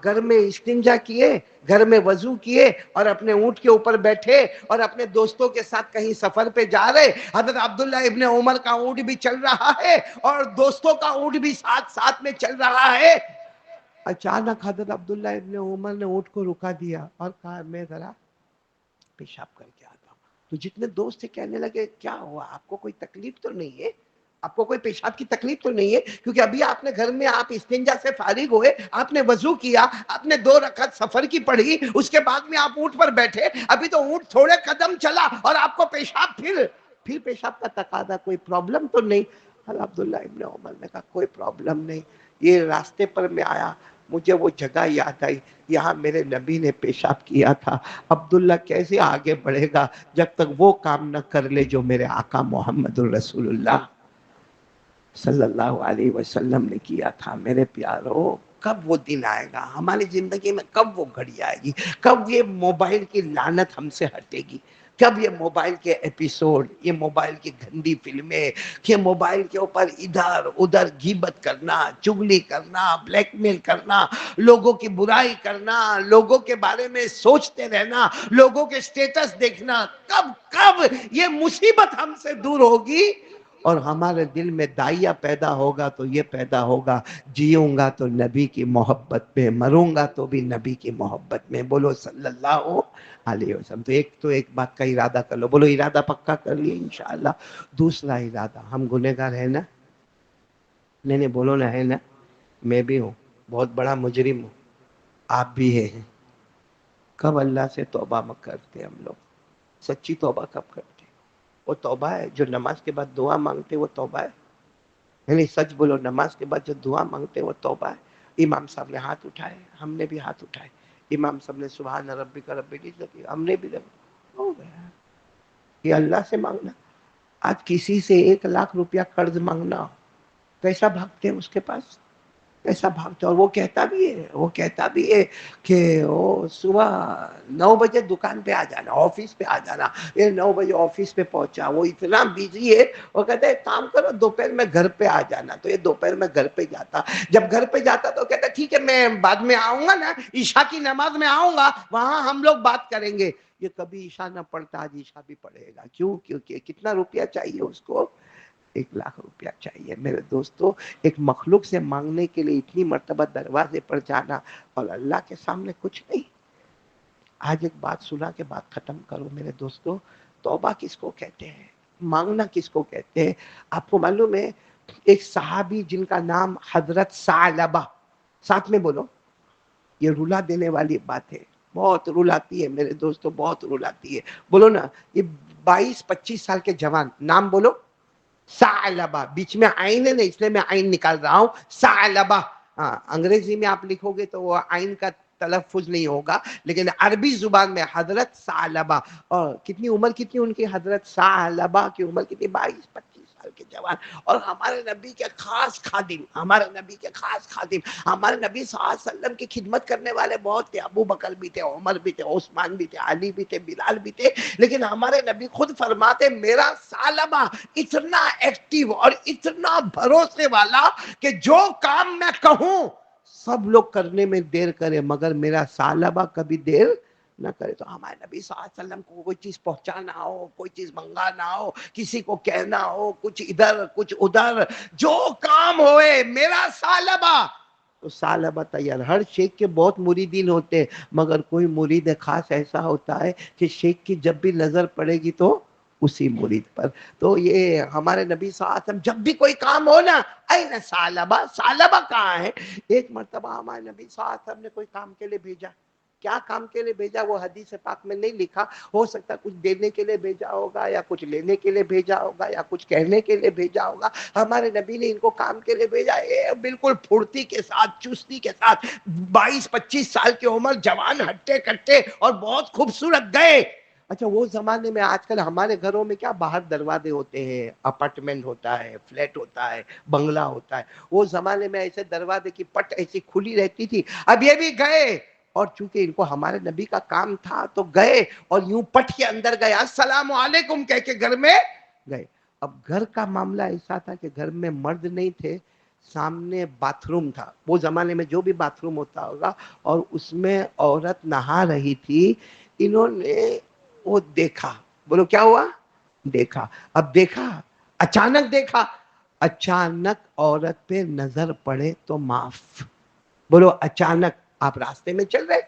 گھر میں استنجا کیے، گھر میں وضو کیے، اور اپنے اونٹ کے اوپر بیٹھے اور اپنے دوستوں کے ساتھ کہیں سفر پہ جا رہے۔ حضرت عبداللہ ابن عمر کا اونٹ بھی چل رہا ہے اور دوستوں کا اونٹ بھی ساتھ ساتھ میں چل رہا ہے۔ اچانک حضرت عبداللہ ابن عمر نے اونٹ کو رکا دیا اور کہا میں ذرا پیشاب کر کے آتا ہوں۔ تو جتنے دوست تھے کہنے لگے کیا ہوا، آپ کو کوئی تکلیف تو نہیں ہے؟ آپ کو کوئی پیشاب کی تکلیف تو نہیں ہے؟ کیونکہ ابھی آپ نے گھر میں آپ استنجا سے فارغ ہوئے، آپ نے وضو کیا، آپ نے 2 رکعت سفر کی پڑھی، اس کے بعد میں آپ اونٹ پر بیٹھے، ابھی تو اونٹ تھوڑے قدم چلا اور آپ کو پیشاب پھر پیشاب کا تقاضا، کوئی پرابلم تو نہیں؟ حضرت عبداللہ ابن عمر نے کہا کوئی پرابلم نہیں۔ یہ راستے پر میں آیا، مجھے وہ جگہ یاد آئی، یہاں میرے نبی نے پیشاب کیا تھا۔ عبداللہ کیسے آگے بڑھے گا جب تک وہ کام نہ کر لے جو میرے آقا محمد الرسول اللہ صلی اللہ علیہ وسلم نے کیا تھا۔ میرے پیارو، کب وہ دن آئے گا ہماری زندگی میں، کب وہ گھڑی آئے گی، کب یہ موبائل کی لعنت ہم سے ہٹے گی، کب یہ موبائل کے ایپیسوڈ، یہ موبائل کی گندی فلمیں، یہ موبائل کے اوپر ادھر ادھر غیبت کرنا، چغلی کرنا، بلیک میل کرنا، لوگوں کی برائی کرنا، لوگوں کے بارے میں سوچتے رہنا، لوگوں کے سٹیٹس دیکھنا، کب یہ مصیبت ہم سے دور ہوگی؟ اور ہمارے دل میں دائیا پیدا ہوگا تو یہ پیدا ہوگا، جیوں گا تو نبی کی محبت میں، مروں گا تو بھی نبی کی محبت میں، بولو صلی اللہ علیہ وسلم۔ تو ایک بات کا ارادہ کر لو، بولو ارادہ پکا کر لیے انشاءاللہ۔ دوسرا ارادہ، ہم گنہگار ہیں نا؟ نہیں بولو نا، ہے نا؟ میں بھی ہوں، بہت بڑا مجرم ہوں، آپ بھی ہیں۔ کب اللہ سے توبہ کرتے ہم لوگ؟ سچی توبہ کب کرتے؟ وہ توبہ ہے جو نماز کے بعد دعا مانگتے، وہ توبہ ہے؟ یعنی سچ بولو، نماز کے بعد جو دعا مانگتے وہ توبہ ہے؟ امام صاحب نے ہاتھ اٹھائے، ہم نے بھی ہاتھ اٹھائے، امام صاحب نے سبحان ربک رب العزت، ہم نے بھی ہو گیا۔ یہ اللہ سے مانگنا۔ آج کسی سے 1,00,000 روپیہ قرض مانگنا، کیسا بھاگتے ہیں اس کے پاس، کیسا بھاگتے، اور وہ کہتا بھی ہے کہ وہ صبح 9 بجے دکان پہ آ جانا، آفس پہ آ جانا۔ یہ 9 بجے آفس پہ پہنچا، وہ اتنا بیزی ہے، وہ کہتا ہے کام کرو دوپہر میں گھر پہ آ جانا۔ تو یہ دوپہر میں گھر پہ جاتا، جب گھر پہ جاتا تو کہتا ٹھیک ہے میں بعد میں آؤں گا نا، عشاء کی نماز میں آؤں گا، وہاں ہم لوگ بات کریں گے۔ یہ کبھی عشاء نہ پڑھتا، آج عشاء بھی پڑھے گا۔ کیوں؟ کیونکہ کتنا روپیہ چاہیے اس کو؟ 1,00,000 روپیہ چاہیے۔ میرے دوستو، ایک مخلوق سے مانگنے کے لیے اتنی مرتبہ دروازے پر جانا، اور اللہ کے سامنے کچھ نہیں۔ آج ایک بات سنا کے بات ختم کرو میرے دوستو، توبہ کس کو کہتے ہیں، مانگنا کس کو کہتے ہیں؟ آپ کو معلوم ہے ایک صحابی جن کا نام حضرت ثعلبہ، ساتھ میں بولو، یہ رلا دینے والی بات ہے، بہت رلاتی ہے میرے دوستو، بہت رلاتی ہے، بولو نا، یہ 22-25 سال کے جوان، نام بولو، ثعلبہ، بیچ میں عین ہے نا، اس لیے میں عین نکال رہا ہوں، ثعلبہ۔ ہاں، انگریزی میں آپ لکھو گے تو وہ عین کا تلفظ نہیں ہوگا، لیکن عربی زبان میں حضرت ثعلبہ۔ اور کتنی عمر، کتنی ان کی حضرت ثعلبہ کی عمر کتنی؟ 22-25 سال کے جوان، اور ہمارے نبی کے خاص خادم، ہمارے نبی کے خاص خادم، ہمارے نبی صلی اللہ علیہ وسلم کی خدمت کرنے والے بہت تھے، ابو بکر بھی تھے، عمر بھی تھے، عثمان بھی تھے، علی بھی تھے، بلال بھی تھے، لیکن ہمارے نبی خود فرماتے میرا ثعلبہ اتنا ایکٹیو اور اتنا بھروسے والا کہ جو کام میں کہوں سب لوگ کرنے میں دیر کرے مگر میرا ثعلبہ کبھی دیر نہ کرے۔ تو ہمارے نبی صلی اللہ علیہ وسلم کو کوئی چیز پہنچانا ہو، کوئی چیز منگانا ہو، کسی کو کہنا ہو، کچھ ادھر کچھ ادھر، جو کام ہوئے میرا ثعلبہ، تو ثعلبہ تیار۔ ہر شیخ کے بہت مریدین ہوتے ہیں مگر کوئی مرید خاص ایسا ہوتا ہے کہ شیخ کی جب بھی نظر پڑے گی تو اسی مرید پر۔ تو یہ ہمارے نبی صلی اللہ علیہ وسلم جب بھی کوئی کام ہو نا، این ثعلبہ، ثعلبہ کہاں ہے؟ ایک مرتبہ ہمارے نبی صلی اللہ علیہ وسلم نے کوئی کام کے لیے بھیجا، کیا کام کے لیے بھیجا وہ حدیث پاک میں نہیں لکھا، ہو سکتا کچھ دینے کے لیے بھیجا ہوگا یا کچھ لینے کے لیے بھیجا ہوگا یا کچھ کہنے کے لیے بھیجا ہوگا۔ ہمارے نبی نے ان کو کام کے لیے بھیجا، بالکل پھرتی کے ساتھ، چستی کے ساتھ، 22-25 سال کی عمر، جوان ہٹے کٹے اور بہت خوبصورت گئے۔ اچھا وہ زمانے میں، آج کل ہمارے گھروں میں کیا باہر دروازے ہوتے ہیں، اپارٹمنٹ ہوتا ہے، فلیٹ ہوتا ہے، بنگلہ ہوتا ہے، وہ زمانے میں ایسے دروازے کی پٹ ایسی کھلی رہتی تھی۔ اب یہ بھی گئے، اور چونکہ ان کو ہمارے نبی کا کام تھا تو گئے اور یوں پٹ کے اندر گئے، السلام علیکم کہہ کے گھر میں گئے۔ اب گھر کا معاملہ ایسا تھا کہ گھر میں مرد نہیں تھے، سامنے باتھ روم تھا، وہ زمانے میں جو بھی باتھ روم ہوتا ہوگا، اور اس میں عورت نہا رہی تھی۔ انہوں نے وہ دیکھا، بولو کیا ہوا؟ دیکھا۔ اب دیکھا، اچانک دیکھا، اچانک عورت پہ نظر پڑے تو معاف، بولو اچانک۔ آپ راستے میں چل رہے،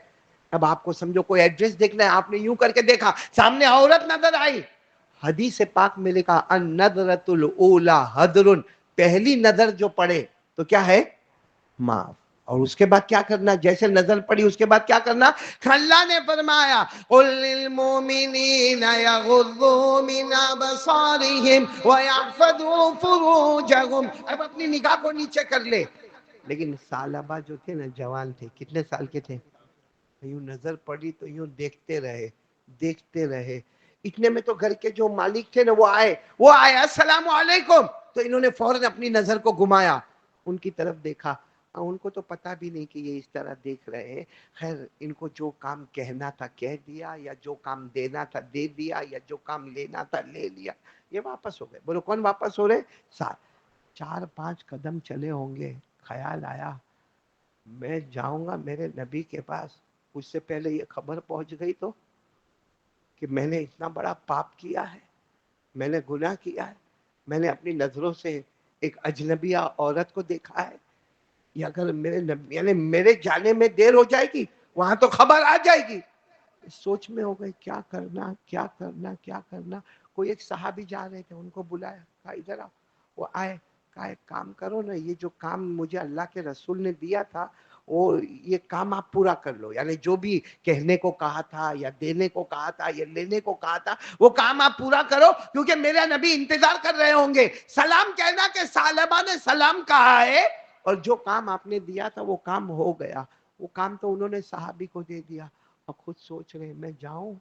اب آپ کو سمجھو کوئی ایڈریس دیکھنا ہے، آپ نے یوں کر کے دیکھا، سامنے عورت نظر آئی۔ حدیث پاک میں لکھا النظرۃ الاولی حدر، پہلی نظر جو پڑے تو کیا ہے؟ معاف۔ اور اس کے بعد کیا کرنا؟ جیسے نظر پڑی اس کے بعد کیا کرنا؟ اللہ نے فرمایا قل للمؤمنین یغضوا من ابصارهم ويحفظوا فروجهم، اب اپنی نگاہ کو نیچے کر لے۔ لیکن ثعلبہ جو تھے نا، جوان تھے، کتنے سال کے تھے؟ یوں نظر پڑی تو یوں دیکھتے رہے، دیکھتے رہے۔ اتنے میں تو گھر کے جو مالک تھے نا وہ آئے السلام علیکم، تو انہوں نے فوراً اپنی نظر کو گھمایا، ان کی طرف دیکھا۔ ان کو تو پتا بھی نہیں کہ یہ اس طرح دیکھ رہے ہیں۔ خیر ان کو جو کام کہنا تھا کہہ دیا، یا جو کام دینا تھا دے دیا، یا جو کام لینا تھا لے لیا، یہ واپس ہو گئے۔ بولو کون واپس ہو رہے؟ 4-5 قدم چلے ہوں گے، خیال آیا میں جاؤں گا میرے نبی کے پاس، اس سے پہلے یہ خبر پہنچ گئی تو کہ میں نے اتنا بڑا پاپ کیا ہے، میں نے گناہ کیا ہے، میں نے اپنی نظروں سے ایک اجنبیہ عورت کو دیکھا ہے، یا اگر میرے نبی یعنی میرے جانے میں دیر ہو جائے گی وہاں تو خبر آ جائے گی۔ سوچ میں ہو گئے کیا کرنا کیا کرنا کیا کرنا۔ کوئی ایک صحابی جا رہے تھے، ان کو بلایا، کہا ادھر آؤ، وہ آئے، کہا ایک کام کرو نا، یہ جو کام مجھے اللہ کے رسول نے دیا تھا وہ یہ کام آپ پورا کر لو، یعنی جو بھی کہنے کو کہا تھا یا دینے کو کہا تھا یا لینے کو کہا تھا وہ کام آپ پورا کرو، کیونکہ میرے نبی انتظار کر رہے ہوں گے۔ سلام کہنا کہ ثعلبہ نے سلام کہا ہے، اور جو کام آپ نے دیا تھا وہ کام ہو گیا۔ وہ کام تو انہوں نے صحابی کو دے دیا، اور خود سوچ رہے میں جاؤں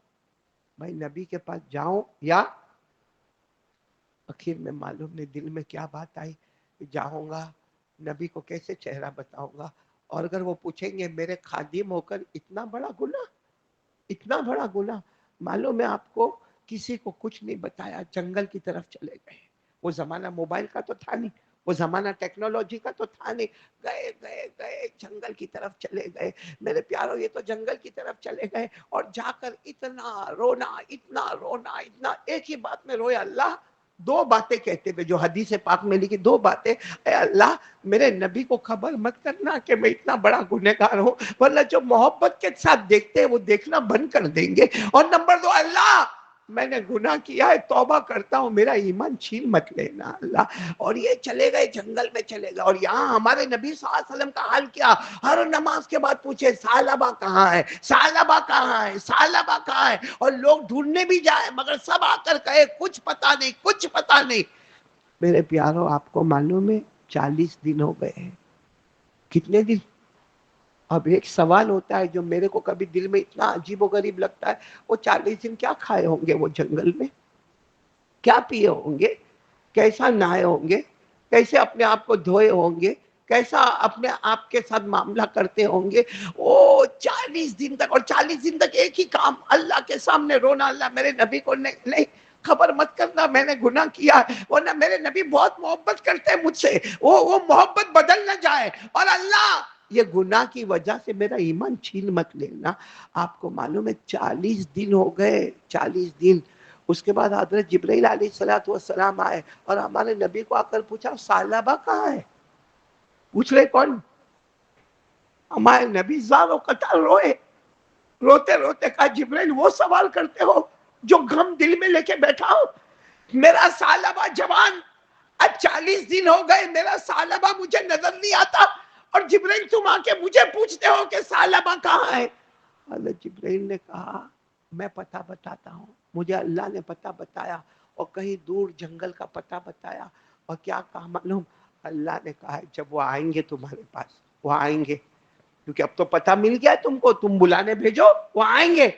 بھائی نبی کے پاس جاؤں یا آخر میں معلوم نہیں دل میں کیا بات آئی، جاؤں گا نبی کو کیسے چہرہ بتاؤں گا، اور اگر وہ پوچھیں گے میرے خادم ہو کر اتنا بڑا گناہ، اتنا بڑا گناہ۔ معلوم ہے آپ کو، کسی کو کچھ نہیں بتایا، جنگل کی طرف چلے گئے۔ وہ زمانہ موبائل کا تو تھا نہیں، وہ زمانہ ٹیکنالوجی کا تو تھا نہیں، گئے گئے گئے جنگل کی طرف چلے گئے۔ میرے پیارو یہ تو جنگل کی طرف چلے گئے، اور جا کر اتنا رونا اتنا رونا اتنا، ایک ہی بات میں رویا، اللہ 2 باتیں کہتے ہوئے جو حدیث پاک میں لکھی، 2 باتیں، اے اللہ میرے نبی کو خبر مت کرنا کہ میں اتنا بڑا گنہگار ہوں، ورنہ جو محبت کے ساتھ دیکھتے ہیں وہ دیکھنا بند کر دیں گے، اور نمبر 2 اللہ میں نے گناہ کیا ہے، توبہ کرتا ہوں، میرا ایمان چھین مت لینا اللہ۔ اور یہ چلے گئے جنگل میں چلے گئے، اور یہاں ہمارے نبی صلی اللہ علیہ وسلم کا حال کیا، ہر نماز کے بعد پوچھے ثعلبہ کہاں ہے، ثعلبہ کہاں ہے، ثعلبہ کہاں ہے، اور لوگ ڈھونڈنے بھی جائے مگر سب آ کر کہے کچھ پتا نہیں کچھ پتا نہیں۔ میرے پیارو آپ کو معلوم ہے 40 دن ہو گئے ہیں، کتنے دن؟ اب ایک سوال ہوتا ہے جو میرے کو کبھی دل میں اتنا عجیب و غریب لگتا ہے، وہ 40 دن کیا کھائے ہوں گے وہ جنگل میں، کیا پیے ہوں گے؟ کیسا نہائے ہوں گے، کیسے اپنے آپ کو دھوئے ہوں گے، کیسا اپنے آپ کے ساتھ معاملہ کرتے ہوں گے. وہ 40 دن تک، اور 40 دن تک ایک ہی کام، اللہ کے سامنے رونا. اللہ میرے نبی کو نہیں خبر مت کرنا میں نے گناہ کیا ہے، ورنہ میرے نبی بہت محبت کرتے ہیں مجھ سے، وہ محبت بدل نہ جائے. اور اللہ یہ گناہ کی وجہ سے میرا ایمان چھین مت لینا. آپ کو معلوم ہے 40 دن ہو گئے، 40 دن. اس کے بعد حضرت جبرائیل علیہ السلام آئے اور ہمارے نبی کو آ کر پوچھا ثعلبہ کہاں ہے؟ پوچھ رہے کون؟ ہمارے نبی زار و قطار روئے، روتے روتے کہا جبرائیل وہ سوال کرتے ہو جو غم دل میں لے کے بیٹھا ہو؟ میرا ثعلبہ جوان، اب 40 دن ہو گئے میرا ثعلبہ مجھے نظر نہیں آتا، اور جبرائیل تم آ کے مجھے پوچھتے ہو کہ ثعلبہ کہاں ہے؟ حضرت جبرائیل نے کہا میں پتہ بتاتا ہوں، مجھے اللہ نے پتہ بتایا، اور کہیں دور جنگل کا پتہ بتایا. اور کیا کہا معلوم؟ اللہ نے کہا جب وہ آئیں گے تمہارے پاس، وہ آئیں گے، کیونکہ اب تو پتہ مل گیا تم کو، تم بلانے بھیجو، وہ آئیں گے.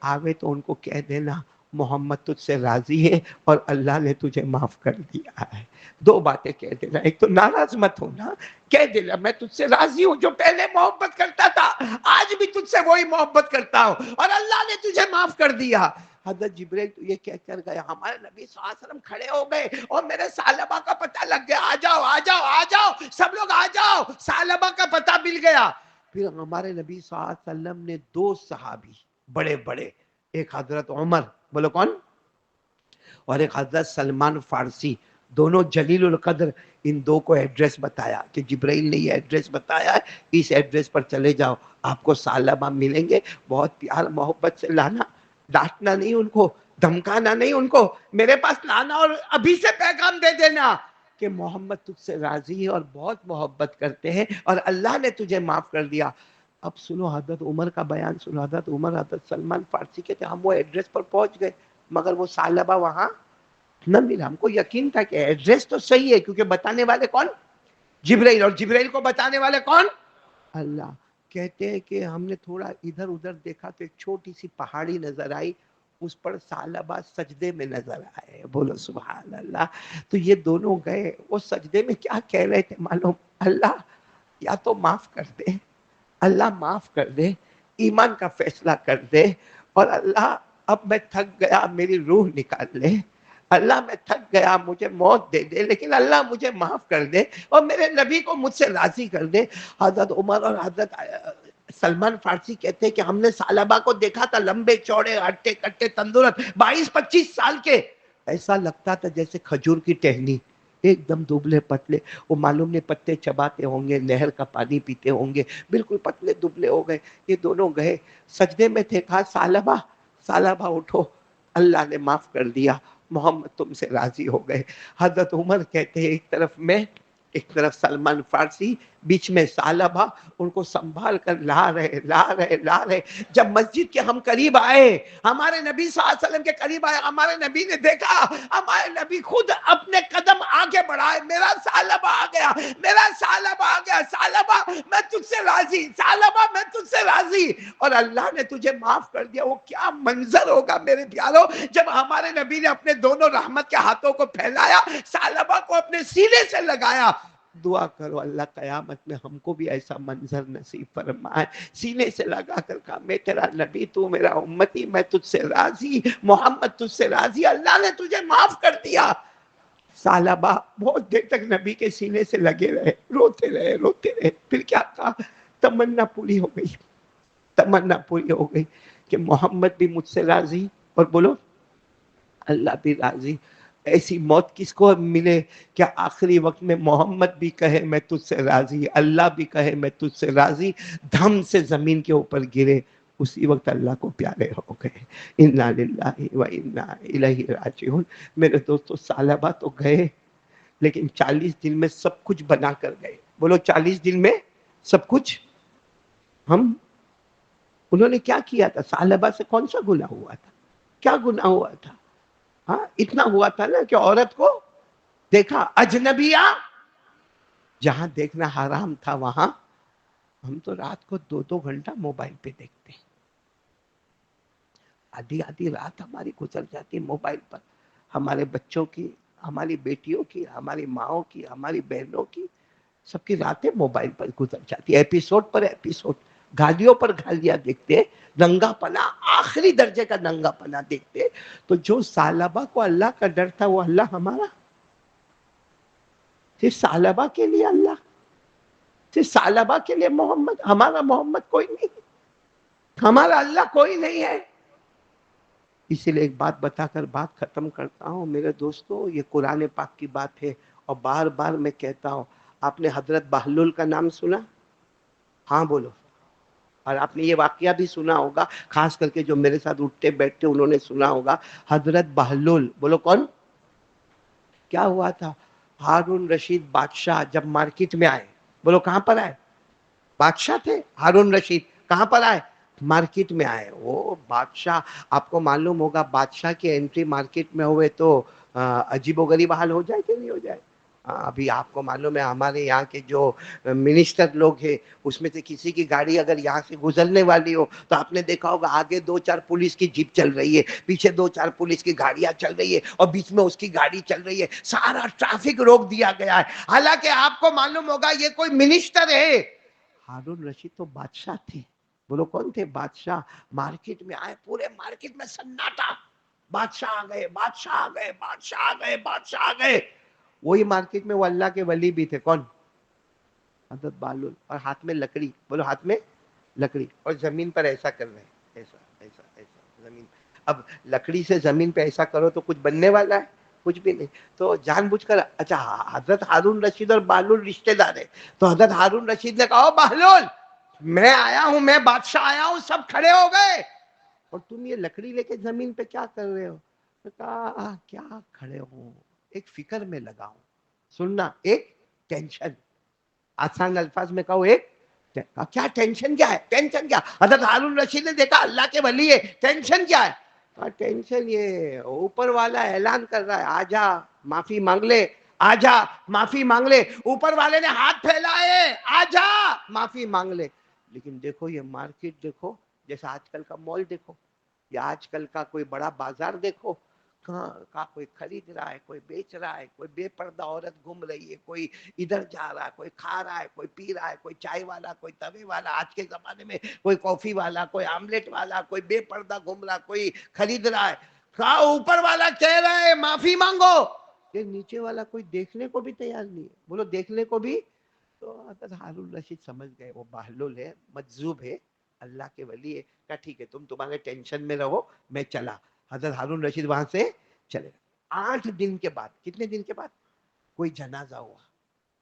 آوے تو ان کو کہہ دینا محمد تجھ سے راضی ہے اور اللہ نے تجھے معاف کر دیا ہے. 2 باتیں کہہ دینا، ایک تو ناراض مت ہونا، کہہ دینا میں تجھ سے راضی ہوں، جو پہلے محبت کرتا تھا آج بھی تجھ سے وہی محبت کرتا ہوں، اور اللہ نے تجھے معاف کر دیا. حضرت جبرائیل تو یہ کہہ کر گیا، ہمارے نبی صلی اللہ علیہ وسلم کھڑے ہو گئے اور میرے ثعلبہ کا پتہ لگ گیا، آ جاؤ آ جاؤ آ جاؤ سب لوگ آ جاؤ، ثعلبہ کا پتہ مل گیا. پھر ہمارے نبی صلی اللہ علیہ وسلم نے 2 صحابی بڑے بڑے، ایک حضرت عمر، بولو کون، اور ایک حضرت سلمان فارسی، دونوں جلیل القدر، ان 2 کو ایڈریس بتایا کہ جبرائیل نے یہ ایڈریس بتایا ہے، اس ایڈریس پر چلے جاؤ، آپ کو ثعلبہ ملیں گے. بہت پیار محبت سے لانا، ڈانٹنا نہیں ان کو، دھمکانا نہیں ان کو، میرے پاس لانا اور ابھی سے پیغام دے دینا کہ محمد تجھ سے راضی ہے اور بہت محبت کرتے ہیں اور اللہ نے تجھے معاف کر دیا. اب سنو حضرت عمر کا بیان سنو. حضرت عمر حضرت سلمان فارسی کے تھے، ہم وہ ایڈریس پر پہنچ گئے مگر وہ ثعلبہ وہاں نہ ملا. ہم کو یقین تھا کہ ایڈریس تو صحیح ہے، کیونکہ بتانے والے کون؟ جبرائیل، اور جبرائیل کو بتانے والے کون؟ اللہ. کہتے ہیں کہ ہم نے تھوڑا ادھر ادھر دیکھا تو ایک چھوٹی سی پہاڑی نظر آئی، اس پر ثعلبہ سجدے میں نظر آئے. بولو سبحان اللہ. تو یہ دونوں گئے، وہ سجدے میں کیا کہہ رہے تھے معلوم؟ اللہ یا تو معاف کر دے، اللہ معاف کر دے، ایمان کا فیصلہ کر دے، اور اللہ اب میں تھک گیا میری روح نکال لے، اللہ میں تھک گیا مجھے موت دے دے، لیکن اللہ مجھے معاف کر دے اور میرے نبی کو مجھ سے راضی کر دے. حضرت عمر اور حضرت سلمان فارسی کہتے ہیں کہ ہم نے ثعلبہ کو دیکھا تھا، لمبے چوڑے ہٹے کٹے تندرست، 22-25 سال کے، ایسا لگتا تھا جیسے کھجور کی ٹہنی، ایک دم دبلے پتلے. وہ معلوم نہیں پتے چباتے ہوں گے، نہر کا پانی پیتے ہوں گے، بالکل پتلے دبلے ہو گئے. یہ دونوں گئے سجدے میں تھے، کہا ثعلبہ ثعلبہ اٹھو، اللہ نے معاف کر دیا، محمد تم سے راضی ہو گئے. حضرت عمر کہتے ہیں ایک طرف میں، ایک طرف سلمان فارسی، بیچ میں ثعلبہ، ان کو سنبھال کر لا رہے. جب مسجد کے ہم قریب آئے، ہمارے نبی صلی اللہ علیہ وسلم کے قریب آئے، ہمارے نبی نے دیکھا، ہمارے نبی خود اپنے قدم آگے بڑھائے، میرا ثعلبہ آ گیا، میرا ثعلبہ آ گیا، ثعلبہ میں تجھ سے راضی، ثعلبہ میں تجھ سے راضی، اور اللہ نے تجھے معاف کر دیا. وہ کیا منظر ہوگا میرے پیارو جب ہمارے نبی نے اپنے دونوں رحمت کے ہاتھوں کو پھیلایا، ثعلبہ کو اپنے سینے سے لگایا. دعا کرو اللہ قیامت میں ہم کو بھی ایسا منظر نصیب فرمائے. سینے سے لگا کر کہا میں تیرا نبی، تو میرا امتی، میں تجھ سے راضی، محمد تجھ سے راضی، اللہ نے تجھے معاف کر دیا. ثعلبہ بہت دیر تک نبی کے سینے سے لگے رہے، روتے رہے. پھر کیا کہا؟ تمنا پوری ہو گئی، تمنا پوری ہو گئی کہ محمد بھی مجھ سے راضی، اور بولو اللہ بھی راضی. ایسی موت کس کو ملے کہ آخری وقت میں محمد بھی کہے میں تجھ سے راضی، اللہ بھی کہے میں تجھ سے راضی، دھم سے زمین کے اوپر گرے، اسی وقت اللہ کو پیارے ہو گئے. انا للہ و انا الیہ راجعون. میرے دوستو ثعلبہ تو گئے، لیکن 40 دن میں سب کچھ بنا کر گئے. بولو 40 دن میں سب کچھ. انہوں نے کیا کیا تھا؟ ثعلبہ سے کون سا گناہ ہوا تھا؟ کیا گناہ ہوا تھا؟ ہاں اتنا ہوا تھا نا کہ عورت کو دیکھا اجنبیہ، جہاں دیکھنا حرام تھا وہاں ہم تو رات کو 2 گھنٹہ موبائل پہ دیکھتے ہیں، آدھی رات ہماری گزر جاتی موبائل پر. ہمارے بچوں کی ہماری بیٹیوں کی، ہماری ماؤں کی، ہماری بہنوں کی، سب کی راتیں موبائل پر گزر جاتی ہے، ایپیسوڈ پر ایپیسوڈ، گالیوں پر گالیاں دیکھتے، ننگا پنا، آخری درجے کا ننگا پنا دیکھتے. تو جو ثعلبہ کو اللہ کا ڈر تھا وہ اللہ ہمارا، صرف ثعلبہ کے لیے اللہ، صرف ثعلبہ کے لیے محمد. ہمارا محمد کوئی نہیں، ہمارا اللہ کوئی نہیں ہے. اسی لیے ایک بات بتا کر بات ختم کرتا ہوں میرے دوستو، یہ قرآن پاک کی بات ہے اور بار بار میں کہتا ہوں. آپ نے حضرت بہلول کا نام سنا؟ ہاں بولو. اور آپ نے یہ واقعہ بھی سنا ہوگا، خاص کر کے جو میرے ساتھ اٹھتے بیٹھتے انہوں نے سنا ہوگا. حضرت بہلول، بولو کون؟ کیا ہوا تھا؟ ہارون رشید بادشاہ جب مارکیٹ میں آئے، بولو کہاں پر آئے؟ بادشاہ تھے ہارون رشید، کہاں پر آئے؟ مارکیٹ میں آئے. وہ بادشاہ، آپ کو معلوم ہوگا بادشاہ کی انٹری مارکیٹ میں ہوئے تو عجیب و غریب حال ہو جائے کہ نہیں ہو جائے؟ ابھی آپ کو معلوم ہے ہمارے یہاں کے جو منسٹر لوگ ہیں اس میں سے کسی کی گاڑی اگر یہاں سے گزرنے والی ہو تو آپ نے دیکھا ہوگا آگے 2-4 پولیس کی جیپ چل رہی ہے، پیچھے 2-4 پولیس کی گاڑیاں چل رہی ہے اور بیچ میں اس کی گاڑی چل رہی ہے. سارا ٹریفک روک دیا گیا ہے. حالانکہ آپ کو معلوم ہوگا یہ کوئی منسٹر ہے. ہارون رشید تو بادشاہ تھے. بولو کون تھے؟ بادشاہ. مارکیٹ میں آئے، پورے مارکیٹ میں سناٹا. بادشاہ آ گئے، بادشاہ آ گئے، بادشاہ آ گئے، بادشاہ آ گئے. وہی مارکیٹ میں وہ اللہ کے ولی بھی تھے. کون؟ حضرت بہلول. اور ہاتھ میں لکڑی، بولو ہاتھ میں لکڑی، اور زمین پر ایسا کر رہے ہیں، ایسا ایسا ایسا زمین. اب لکڑی سے زمین پہ ایسا کرو تو کچھ بننے والا ہے؟ کچھ بھی نہیں. تو جان بوجھ کر، اچھا حضرت ہارون رشید اور بہلول رشتہ دار ہیں، تو حضرت ہارون رشید نے کہا بہلول میں آیا ہوں، میں بادشاہ آیا ہوں. سب کھڑے ہو گئے اور تم یہ لکڑی لے کے زمین پہ کیا کر رہے ہو؟ کہا کیا کھڑے ہوں، ایک فکر میں لگا ہوں. سننا، ایک ٹینشن. آسان الفاظ میں کہو، ایک کیا ٹینشن کیا ہے؟ ٹینشن کیا؟ حضرت ہارون رشید نے دیکھا اللہ کے ولی ہے، ٹینشن کیا ہے؟ ٹینشن یہ اوپر والا اعلان کر رہا ہے آجا معافی مانگ لے، آجا معافی مانگ لے. اوپر والے نے ہاتھ پھیلائے، آجا معافی مانگ لے. لیکن دیکھو یہ مارکیٹ دیکھو، جیسا آج کل کا مال دیکھو، یا آج کل کا کوئی بڑا بازار دیکھو، کہاں کوئی خرید رہا ہے، کوئی بیچ رہا ہے، کوئی بے پردہ عورت گھوم رہی ہے، کوئی ادھر جا رہا ہے، کوئی کھا رہا ہے، کوئی پی رہا ہے، کوئی چائے والا، کوئی توے والا، آج کے زمانے میں کوئی کافی والا، کوئی آملیٹ والا، کوئی بے پردہ گھوم رہا، کوئی خرید رہا ہے. کہا اوپر والا کہہ رہا ہے معافی مانگو، کہ نیچے والا کوئی دیکھنے کو بھی تیار نہیں ہے. بولو دیکھنے کو بھی. تو حضرت ہارون رشید سمجھ گئے وہ بہلول ہے، مجذوب ہے، اللہ کے ولی ہے. کہا ٹھیک ہے تم تمہارے ٹینشن میں رہو، میں چلا. حضرت ہارون رشید وہاں سے چلے. 8 دن کے بعد، کتنے دن کے بعد؟ کوئی جنازہ ہوا.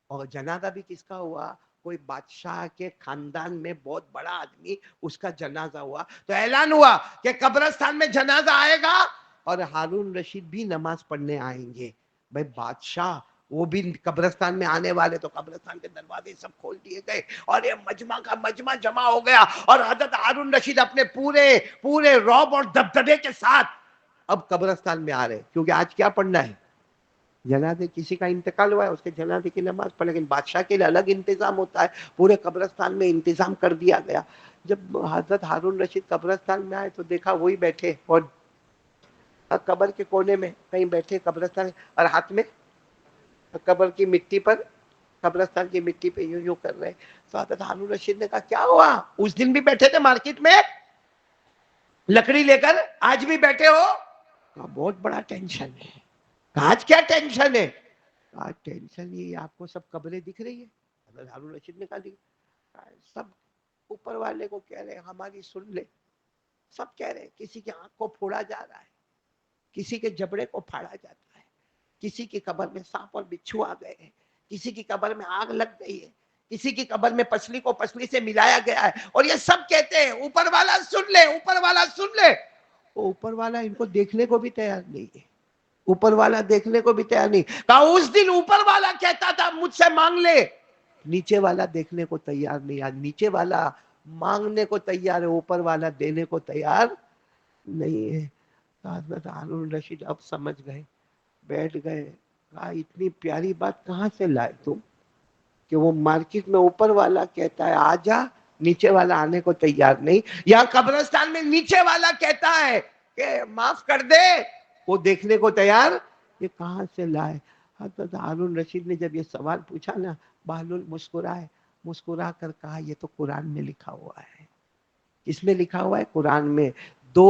اور جنازہ بھی کس کا ہوا؟ کوئی بادشاہ کے خاندان میں بہت بڑا آدمی، اس کا جنازہ ہوا. تو اعلان ہوا کہ قبرستان میں جنازہ آئے گا اور ہارون رشید بھی نماز پڑھنے آئیں گے. بھائی بادشاہ وہ بھی قبرستان میں آنے والے، تو قبرستان کے دروازے سب کھول دیے گئے اور یہ مجمع کا مجمع جمع ہو گیا. اور حضرت ہارون رشید اپنے پورے رعب اور دبدبے کے ساتھ اب قبرستان میں آ رہے. کیونکہ آج کیا پڑھنا ہے؟ جنازے. کسی کا انتقال ہوا ہے اس کے جنازے کی نماز پڑھ. لیکن بادشاہ کے لیے الگ انتظام ہوتا ہے، پورے قبرستان میں انتظام کر دیا گیا. جب حضرت ہارون رشید قبرستان میں آئے تو دیکھا وہی بیٹھے اور قبر کے کونے میں کہیں بیٹھے قبرستان، اور ہاتھ میں قبر کی مٹی پر، قبرستان کی مٹی پہ یوں یوں کر رہے. تو حضرت ہارون رشید نے کہا کیا ہوا؟ اس دن بھی بیٹھے تھے مارکیٹ میں لکڑی لے کر، آج بھی بیٹھے ہو؟ کہا بہت بڑا ٹینشن ہے. آج کیا ٹینشن ہے؟ آج ٹینشن یہ آپ کو سب قبریں دکھ رہی ہے. حضرت ہارون رشید نے کہا سب اوپر والے کو کہہ رہے ہماری سن لے. سب کہہ رہے کسی کی آنکھ کو پھوڑا جا رہا ہے، کسی کے جبڑے کو پھاڑا جاتا ہے، کسی کی قبر میں سانپ اور بچھو آ گئے ہیں، کسی کی قبر میں آگ لگ گئی ہے، کسی کی قبر میں پسلی کو پسلی سے ملایا گیا ہے. اور یہ سب کہتے ہیں اوپر والا سن لے، اوپر والا سن لے. اوپر والا ان کو دیکھنے کو بھی تیار نہیں ہے. اوپر والا دیکھنے کو بھی تیار نہیں. کہا اس دن اوپر والا کہتا تھا مجھ سے مانگ لے، نیچے والا دیکھنے کو تیار نہیں. آج نیچے والا مانگنے کو تیار ہے، اوپر والا دینے کو تیار نہیں ہے. حضرت ہارون رشید اب سمجھ گئے، بیٹھ گئے. کہا اتنی پیاری بات کہاں سے لائے تم کہ وہ مارکیٹ میں اوپر والا کہتا ہے آجا، نیچے والا آنے کو تیار نہیں. یہاں قبرستان میں نیچے والا کہتا ہے کہ معاف کر دے، وہ دیکھنے کو تیار یہ کہاں سے لائے؟ حضرت ہارون رشید نے جب یہ سوال پوچھا نا، بہلول مسکرائے، مسکرا کر کہا یہ تو قرآن میں لکھا ہوا ہے۔ اس میں لکھا ہوا ہے قرآن میں دو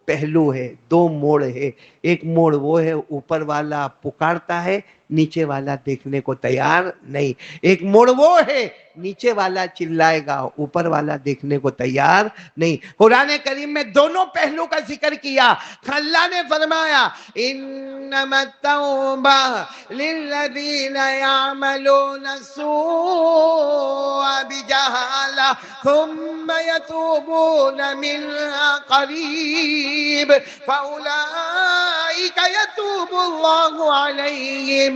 پہلو ہے، دو موڑ ہے۔ ایک موڑ وہ ہے اوپر والا پکارتا ہے، نیچے والا دیکھنے کو تیار نہیں۔ ایک موڑ وہ ہے نیچے والا چلائے گا، اوپر والا دیکھنے کو تیار نہیں۔ قرآن کریم میں دونوں پہلو کا ذکر کیا۔ اللہ نے فرمایا انما التوبہ للذین یعملون السوء بجہالہ ثم يتوبون من قریب فاولئک یتوب اللہ علیہم۔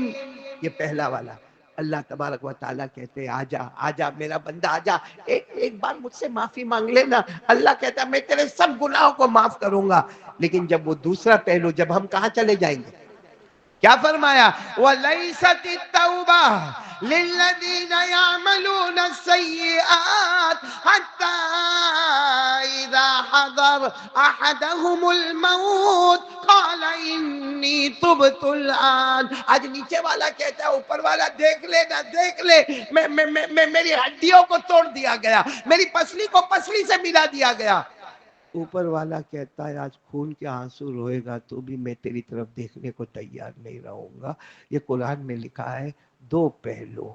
یہ پہلا والا۔ اللہ تبارک و تعالیٰ کہتے ہیں آجا آجا میرا بندہ آجا، ایک بار مجھ سے معافی مانگ لینا۔ اللہ کہتا ہے میں تیرے سب گناہوں کو معاف کروں گا۔ لیکن جب وہ دوسرا پہلو، جب ہم کہاں چلے جائیں گے؟ کیا فرمایا؟ وَلَيْسَتِ التَّوْبَةُ لِلَّذِينَ يَعْمَلُونَ السَّيِّئَاتِ حَتَّى إِذَا حَضَرَ أَحَدَهُمُ الْمَوْتُ قَالَ إِنِّي تُبْتُ الْآنَ۔ آج نیچے والا کہتا ہے اوپر والا دیکھ لے نہ دیکھ لے، میری ہڈیوں کو توڑ دیا گیا، میری پسلی کو پسلی سے ملا دیا گیا۔ اوپر والا کہتا ہے آج خون کے آنسو روئے گا تو بھی میں تیری طرف دیکھنے کو تیار نہیں رہوں گا۔ یہ قرآن میں لکھا ہے دو پہلو۔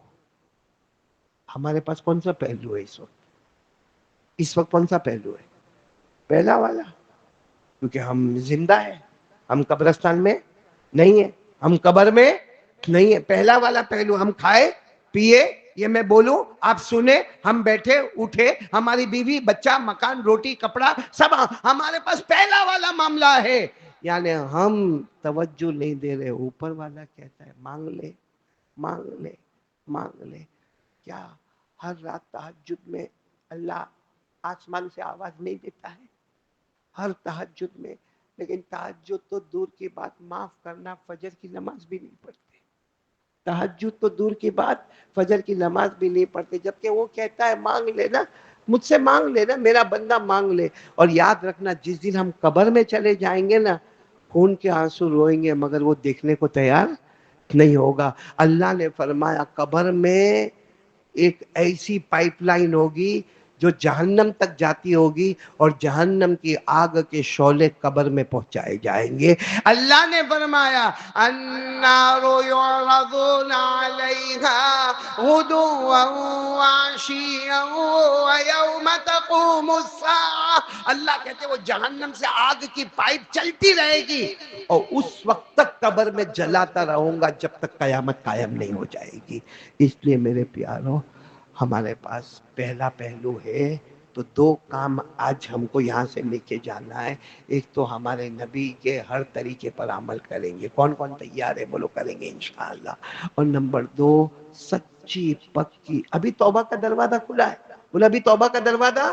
ہمارے پاس کون سا پہلو ہے اس وقت؟ اس وقت کون سا پہلو ہے؟ پہلا والا، کیونکہ ہم زندہ ہیں، ہم قبرستان میں نہیں ہیں، ہم قبر میں نہیں ہیں۔ پہلا والا پہلو، ہم کھائے پیے، یہ میں بولوں آپ سنیں، ہم بیٹھے اٹھے، ہماری بیوی بچہ مکان روٹی کپڑا سب ہمارے پاس پہلا والا معاملہ ہے۔ یعنی ہم توجہ نہیں دے رہے، اوپر والا کہتا ہے مانگ لے مانگ لے مانگ لے۔ کیا ہر رات تہجد میں اللہ آسمان سے آواز نہیں دیتا ہے؟ ہر تہجد میں؟ لیکن تہجد تو دور کی بات، معاف کرنا فجر کی نماز بھی نہیں پڑھتے۔ تہجد تو دور کی بات، فجر کی نماز بھی نہیں پڑھتے، جبکہ وہ کہتا ہے مانگ لینا، مجھ سے مانگ لینا، میرا بندہ مانگ لے۔ اور یاد رکھنا جس دن ہم قبر میں چلے جائیں گے نا، خون کے آنسو روئیں گے مگر وہ دیکھنے کو تیار نہیں ہوگا۔ اللہ نے فرمایا قبر میں ایک ایسی پائپ لائن ہوگی جو جہنم تک جاتی ہوگی، اور جہنم کی آگ کے شعلے قبر میں پہنچائے جائیں گے۔ اللہ نے فرمایا النار يعرضون عليها غدوا وعشيا ويوم تقوم الساعة۔ اللہ کہتے ہیں وہ جہنم سے آگ کی پائپ چلتی رہے گی، اور اس وقت تک قبر میں جلاتا رہوں گا جب تک قیامت قائم نہیں ہو جائے گی۔ اس لیے میرے پیاروں، ہمارے پاس پہلا پہلو ہے تو دو کام آج ہم کو یہاں سے لے کے جانا ہے۔ ایک تو ہمارے نبی کے ہر طریقے پر عمل کریں گے، کون کون تیار ہے بولو؟ کریں گے انشاءاللہ۔ اور نمبر دو، سچی پکی، ابھی توبہ کا دروازہ کھلا ہے، بولو ابھی توبہ کا دروازہ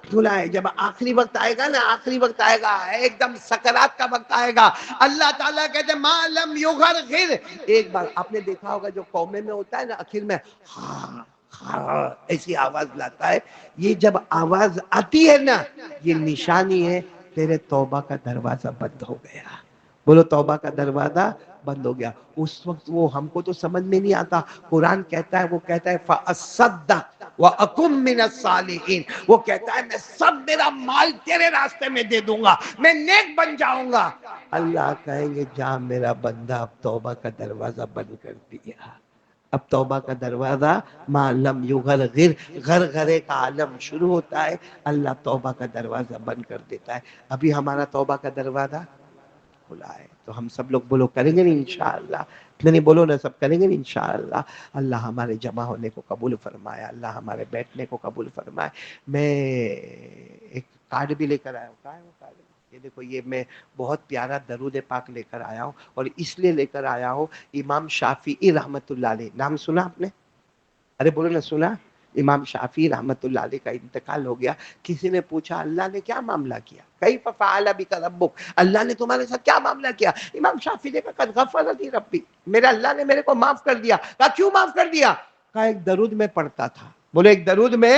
کھلا ہے۔ جب آخری وقت آئے گا نا، آخری وقت آئے گا، ایک دم سکرات کا وقت آئے گا، اللہ تعالیٰ کہتے ہیں ما لم یغرغر۔ ایک بار آپ نے دیکھا ہوگا جو قومے میں ہوتا ہے نا، آخر میں ہاں ہاں ایسی آواز لاتا ہے، یہ جب آواز آتی ہے نا، یہ نشانی ہے تیرے توبہ کا دروازہ بند ہو گیا۔ بولو توبہ کا دروازہ بند ہو گیا۔ اس وقت وہ ہم کو تو سمجھ میں نہیں آتا، قرآن کہتا ہے، وہ کہتا ہے فَأَصَّدَّقْ وَأَكُن مِّنَ الصَّالِحِينَ، وہ کہتا ہے میں سب میرا مال تیرے راستے میں دے دوں گا، میں نیک بن جاؤں گا۔ اللہ کہیں گے جا میرا بندہ، اب توبہ کا دروازہ بند کر دیا۔ اب توبہ کا دروازہ ما لم یغرغر، غرغرے کا عالم شروع ہوتا ہے، اللہ توبہ کا دروازہ بند کر دیتا ہے۔ ابھی ہمارا توبہ کا دروازہ کھلا ہے، تو ہم سب لوگ بولو کریں گے انشاءاللہ؟ نہیں بولو نا، سب کریں گے انشاءاللہ۔ اللہ ہمارے جمع ہونے کو قبول فرمائے، اللہ ہمارے بیٹھنے کو قبول فرمائے۔ میں ایک کارڈ بھی لے کر آیا ہوں، کہاں ہے وہ کارڈ؟ یہ دیکھو، یہ میں بہت پیارا درود پاک لے کر آیا ہوں، اور اس لیے لے کر آیا ہوں، امام شافعی رحمت اللہ علیہ، نام سنا آپ نے؟ ارے بولو نا، سنا؟ امام شافعی رحمت اللہ علیہ کا انتقال ہو گیا۔ کسی نے پوچھا اللہ نے کیا معاملہ کیا؟ کیف فعل بک ربک، اللہ نے تمہارے ساتھ کیا معاملہ کیا؟ امام شافعی نے کہا قد غفر لی ربی، میرے اللہ نے میرے کو معاف کر دیا۔ کہا کیوں معاف کر دیا؟ کہا ایک درود میں پڑھتا تھا، بولے ایک درود میں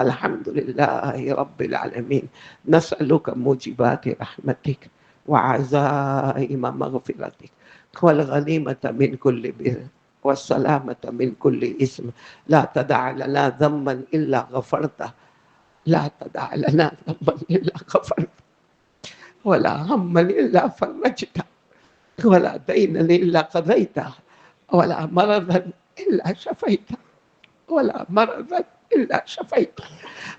الحمد لله رب العالمين. نسألك موجبات رحمتك وعزائم مغفرتك والغنيمة من كل بر والسلامة من كل إثم. لا تدع لنا ذنبا إلا غفرته، لا تدع لنا ذنبا إلا غفرته، ولا هما إلا فرجته، ولا دينا إلا قضيته، ولا مرضا إلا شفيته، ولا مرضا إلا شفيته،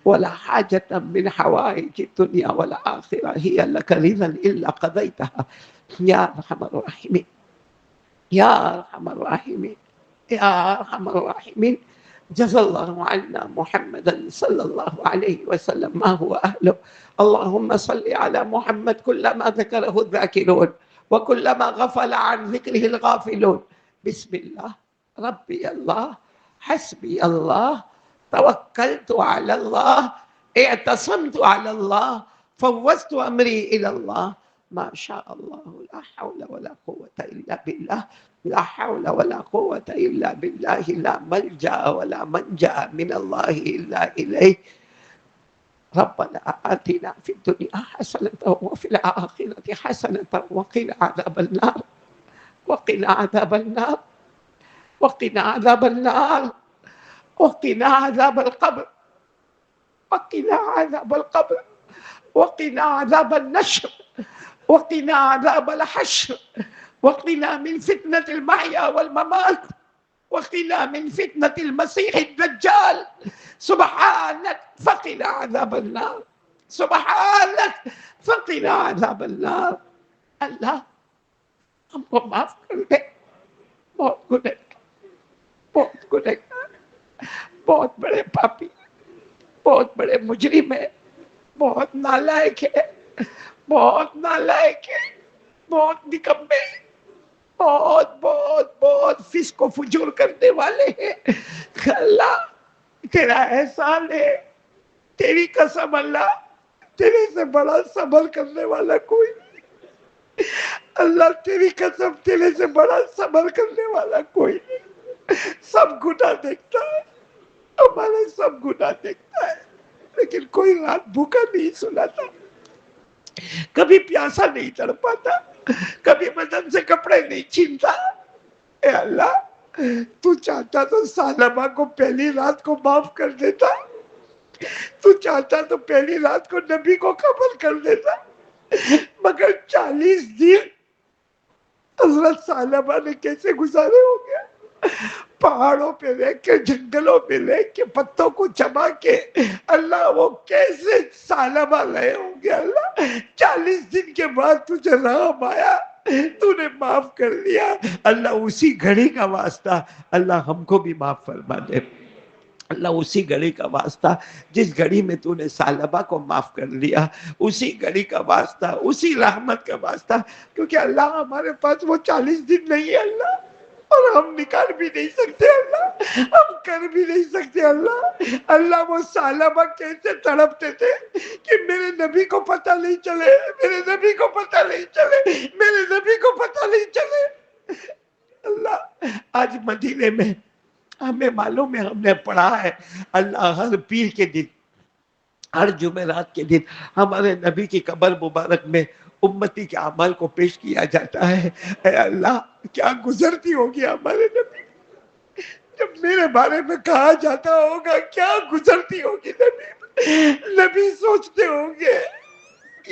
ولا حاجة من حوائج الدنيا والآخرة هي لك رضا إلا قضيتها يا أرحم الراحمين، يا أرحم الراحمين، يا أرحم الراحمين. جزا الله عنا محمدا صلى الله عليه وسلم ما هو أهله. اللهم صل على محمد كلما ذكره الذاكرون وكلما غفل عن ذكره الغافلون. بسم الله، ربي الله، حسبي الله، توكلت على الله، اعتصمت على الله، فوضت أمري إلى الله. ما شاء الله، لا حول ولا قوة إلا بالله، لا حول ولا قوة إلا بالله، لا ملجأ ولا منجأ من الله إلا إليه. ربنا آتنا في الدنيا حسنة وفي الآخرة حسنة وقنا عذاب النار، وقنا عذاب النار، وقنا عذاب النار، وقنا عذاب القبر، وقنا عذاب القبر، وقنا عذاب النشر، وقنا عذاب الحشر، وقنا من فتنة المحيا والممات، وقنا من فتنة المسيح الدجال. سبحانك فقنا عذاب النار، سبحانك فقنا عذاب النار. اللہ ہم کو معاف کر دے، بہت گنہگار، بہت گنہگار، بہت بڑے پاپی، بہت بڑے مجرم ہے، بہت نالائق ہے، بہت نالائق ہے، بہت نکمے، بہت بہت بہت فسق و فجور کرنے والے ہیں۔ اللہ تیرا احسان ہے، تیری قسم اللہ، تیرے سے بڑا صبر کرنے والا کوئی نہیں۔ اللہ تیری قسم، تیرے سے بڑا صبر کرنے والا کوئی نہیں۔ سب گناہ دیکھتا ہے، ہمارے سب گناہ دیکھتا ہے، لیکن کوئی رات بھوکا نہیں سلاتا، کبھی پیاسا نہیں تڑپاتا، کبھی بدن سے کپڑے نہیں چھینتا۔ اے اللہ تو چاہتا تو سالمہ کو پہلی رات کو معاف کر دیتا، تو چاہتا تو پہلی رات کو نبی کو قبول کر دیتا، مگر 40 دن حضرت سالمہ نے کیسے گزارے ہو گیا؟ پہاڑوں پہ رہ کے، جنگلوں میں رہ کے، پتوں کو چبا کے، اللہ وہ کیسے سالمہ رہے ہوں گے؟ اللہ 40 دن کے بعد تجھے رحم آیا، تو نے معاف کر دیا۔ اللہ اسی گھڑی کا واسطہ اللہ ہم کو بھی معاف فرما دے۔ اللہ اسی گھڑی کا واسطہ جس گھڑی میں تو نے سالبہ کو معاف کر لیا، اسی گھڑی کا واسطہ، اسی رحمت کا واسطہ، کیونکہ اللہ ہمارے پاس وہ 40 دن نہیں ہے اللہ، اور ہم نکال بھی نہیں سکتے اللہ، ہم کر بھی نہیں سکتے اللہ۔ اللہ وہ سالبہ کیسے تڑپتے تھے کہ میرے نبی کو پتہ نہیں چلے، میرے نبی کو پتہ نہیں چلے، میرے نبی کو پتہ نہیں چلے۔ اللہ آج مدینے میں ہمیں معلوم ہے، ہم نے پڑھا ہے، اللہ ہر پیر کے دن، ہر جمعرات کے دن ہمارے نبی کی قبر مبارک میں امتی کے اعمال کو پیش کیا جاتا ہے۔ اے اللہ کیا گزرتی ہوگی ہمارے نبی، جب میرے بارے میں کہا جاتا ہوگا کیا گزرتی ہوگی نبی، نبی سوچتے ہوں گے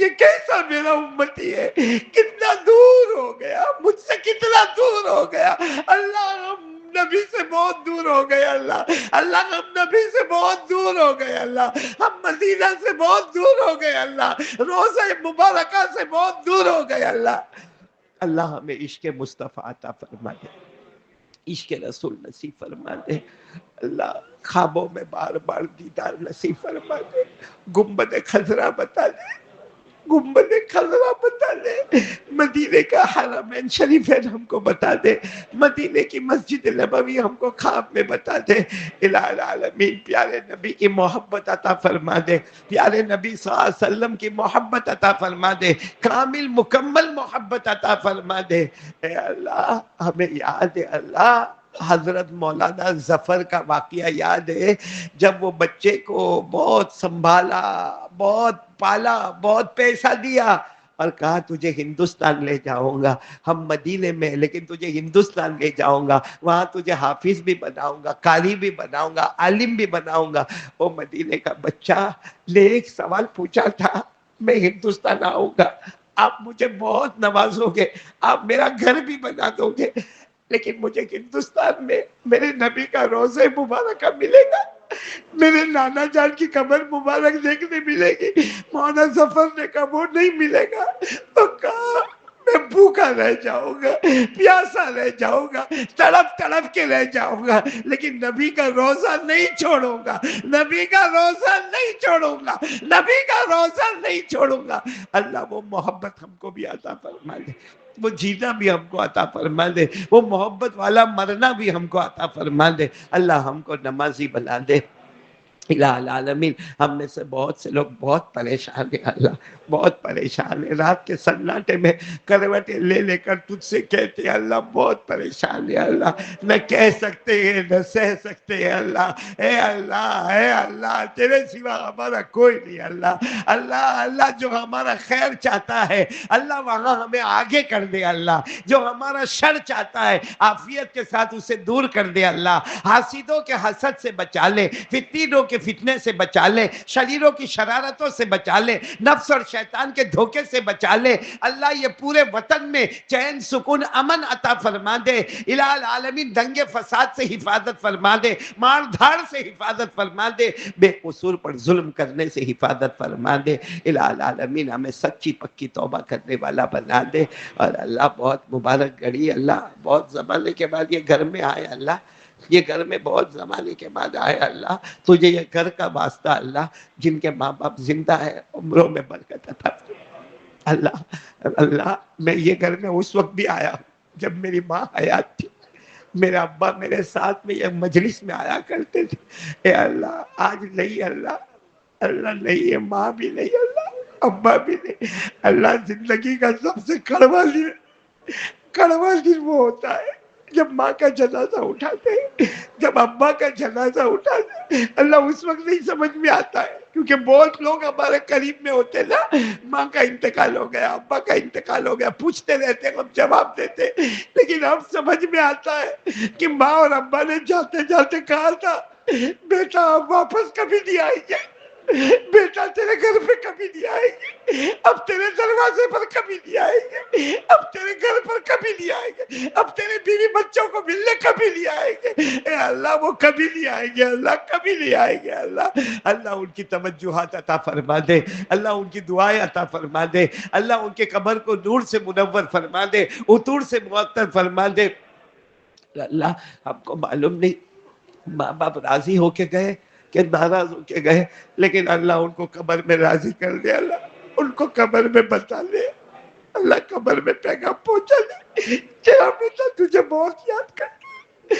یہ کیسا میرا امتی ہے، کتنا دور ہو گیا مجھ سے، کتنا دور ہو گیا۔ اللہ ہم نبی سے بہت دور ہو گئے اللہ، اللہ ہم نبی سے بہت دور ہو گئے اللہ، ہم مدینہ سے بہت دور ہو گئے اللہ، روضہ مبارکہ سے بہت دور ہو گئے اللہ۔ اللہ ہمیں عشق مصطفیٰ عطا فرما دے، عشق رسول نصیب فرما دے اللہ، خوابوں میں بار بار دیدار نصیب فرما دے، گنبد خضرا بتا دے، گنبد خضرا بتا دے، مدینے کا حرمین شریفین ہم کو بتا دے، مدینے کی مسجد نبوی ہم کو خواب میں بتا دے۔ الہ العالمین پیارے نبی کی محبت عطا فرما دے، پیارے نبی صلی اللہ علیہ وسلم کی محبت عطا فرما دے، کامل مکمل محبت عطا فرما دے۔ اے اللہ ہمیں یاد ہے اللہ، حضرت مولانا ظفر کا واقعہ یاد ہے، جب وہ بچے کو بہت سنبھالا، بہت پالا، بہت پیسہ دیا اور کہا تجھے ہندوستان لے جاؤں گا، ہم مدینے میں لیکن تجھے ہندوستان لے جاؤں گا، وہاں تجھے حافظ بھی بناؤں گا، قاری بھی بناؤں گا، عالم بھی بناؤں گا۔ وہ مدینے کا بچہ نے ایک سوال پوچھا تھا، میں ہندوستان آؤں گا، آپ مجھے بہت نوازو گے، آپ میرا گھر بھی بنا دو گے، لیکن مجھے ہندوستان میں میرے نبی کا روضہ مبارکہ ملے گا، میرے نانا جان کی قبر مبارک دیکھنے ملے گی۔ مولانا ظفر نے کہا وہ نہیں ملے گا، تو کہا میں بھوکا رہ جاؤں گا، پیاسا رہ جاؤں گا، تڑپ تڑپ کے رہ جاؤں گا، لیکن نبی کا روزہ نہیں چھوڑوں گا، نبی کا روزہ نہیں چھوڑوں گا، نبی کا روزہ نہیں چھوڑوں گا۔ اللہ وہ محبت ہم کو بھی عطا فرما دے، وہ جینا بھی ہم کو عطا فرما دے، وہ محبت والا مرنا بھی ہم کو عطا فرما دے۔ اللہ ہم کو نمازی بنا دے۔ الہ العالمین، ہم میں سے بہت سے لوگ بہت پریشان ہیں اللہ، بہت پریشان ہیں، رات کے سناٹے میں کروٹیں لے لے کر تجھ سے کہتے ہیں اللہ بہت پریشان ہے اللہ، نہ کہہ سکتے ہیں نہ سہ سکتے ہیں اللہ، اے اللہ اے اللہ تیرے سوا ہمارا کوئی نہیں اللہ، اللہ اللہ جو ہمارا خیر چاہتا ہے اللہ وہاں ہمیں آگے کر دے اللہ، جو ہمارا شر چاہتا ہے عافیت کے ساتھ اسے دور کر دے اللہ، حاسدوں کے حسد سے بچا لے، فتنوں کے فتنے سے بچا لے، شریروں کی شرارتوں سے بچا لے، نفس اور شیطان کے دھوکے سے بچا لے اللہ، یہ پورے وطن میں چین سکون امن عطا فرما دے، الہ العالمین دنگے فساد سے حفاظت فرما دے، مار دھاڑ سے حفاظت فرما دے، بے قصور پر ظلم کرنے سے حفاظت فرما دے، الہ العالمین ہمیں سچی پکی توبہ کرنے والا بنا دے۔ اور اللہ بہت مبارک گھڑی اللہ، بہت زمانے کے بعد یہ گھر میں آئے اللہ، یہ گھر میں بہت زمانے کے بعد آئے اللہ، تجھے یہ گھر کا واسطہ اللہ، جن کے ماں باپ زندہ ہے عمروں میں برکت عطا فرما۔ اللہ اللہ میں یہ گھر میں اس وقت بھی آیا جب میری ماں حیات تھی، میرے ابا میرے ساتھ میں یہ مجلس میں آیا کرتے تھے، اے اللہ آج نہیں اللہ، اللہ نہیں ہے، ماں بھی نہیں اللہ، ابا بھی نہیں اللہ، زندگی کا سب سے کڑوا دن وہ ہوتا ہے جب ماں کا جنازہ اٹھاتے ہیں، جب ابا کا جنازہ اٹھاتے ہیں اللہ، اس وقت نہیں سمجھ میں آتا ہے کیونکہ بہت لوگ ہمارے قریب میں ہوتے نا، ماں کا انتقال ہو گیا، ابا کا انتقال ہو گیا، پوچھتے رہتے ہم جواب دیتے، لیکن اب سمجھ میں آتا ہے کہ ماں اور ابا نے جاتے جاتے کہا تھا بیٹا آپ واپس کبھی نہیں آئیں گے، بیٹا تیرے گھر پہ کبھی نہیں آئیں گے، اب تیرے دروازے پر کبھی نہیں آئیں گے، اب تیرے گھر پر کبھی نہیں آئیں گے، اب تیرے بیوی بچوں کو ملنے کبھی نہیں آئیں گے، اے اللہ وہ کبھی نہیں آئیں گے اللہ، کبھی نہیں آئیں گے اللہ، اللہ ان کی توجہات عطا فرما دے، اللہ ان کی دعائیں عطا فرما دے، اللہ ان کے قبر کو نور سے منور فرما دے، عطور سے معطر فرما دے۔ اللہ ہم کو معلوم نہیں ماں باپ راضی ہو کے گئے کہ ناراض ہو کے گئے، لیکن اللہ ان کو قبر میں راضی کر دے، اللہ ان کو قبر میں بتا دے، اللہ قبر میں پیغام پہنچا دے، تیرا بیٹا تجھے بہت یاد کرتا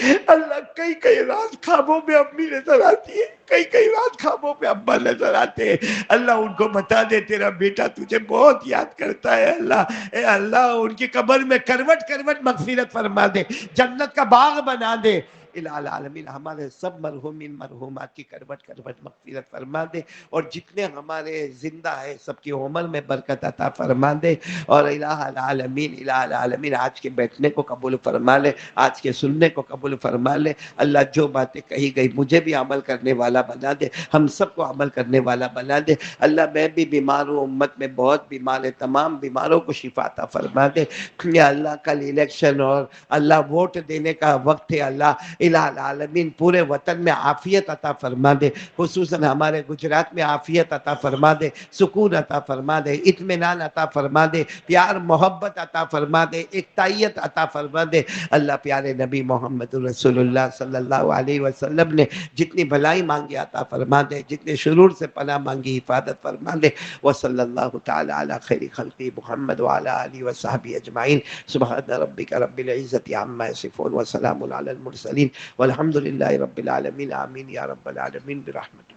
ہے۔ اللہ کئی کئی رات خوابوں میں امی نظر آتی ہے، کئی کئی رات خوابوں میں ابا نظر آتے ہیں، اللہ ان کو بتا دے تیرا بیٹا تجھے بہت یاد کرتا ہے اللہ، اے اللہ ان کی قبر میں کروٹ کروٹ مغفرت فرما دے، جنت کا باغ بنا دے، الہ العالمین ہمارے سب مرحومین مرحومات کی کروٹ کروٹ مغفرت فرما دے، اور جتنے ہمارے زندہ ہے سب کی عمر میں برکت عطا فرما دے، اور الہ العالمین آج کے بیٹھنے کو قبول فرما لے، آج کے سننے کو قبول فرما لے، اللہ جو باتیں کہی گئی مجھے بھی عمل کرنے والا بنا دے، ہم سب کو عمل کرنے والا بنا دے، اللہ میں بھی بیمار ہوں، امت میں بہت بیمار ہے، تمام بیماروں کو شفا عطا فرما دے، یا اللہ کل الیکشن اور اللہ ووٹ دینے کا وقت ہے اللہ، الہ العالمین پورے وطن میں عافیت عطا فرما دے، خصوصاً ہمارے گجرات میں عافیت عطا فرما دے، سکون عطا فرما دے، اطمینان عطا فرما دے، پیار محبت عطا فرما دے، اکتائیت عطا فرما دے، اللہ پیارے نبی محمد رسول اللہ صلی اللہ علیہ وسلم نے جتنی بھلائی مانگی عطا فرما دے، جتنے شرور سے پناہ مانگی حفاظت فرما دے، وصلی اللہ تعالی علی خیر خلقی محمد وعلی آلہ وصحبہ اجمعین، سبحان ربک رب العزت عما یصفون وسلام علی المرسلین والحمد للہ رب العالمین، آمین یا رب العالمین برحمتک۔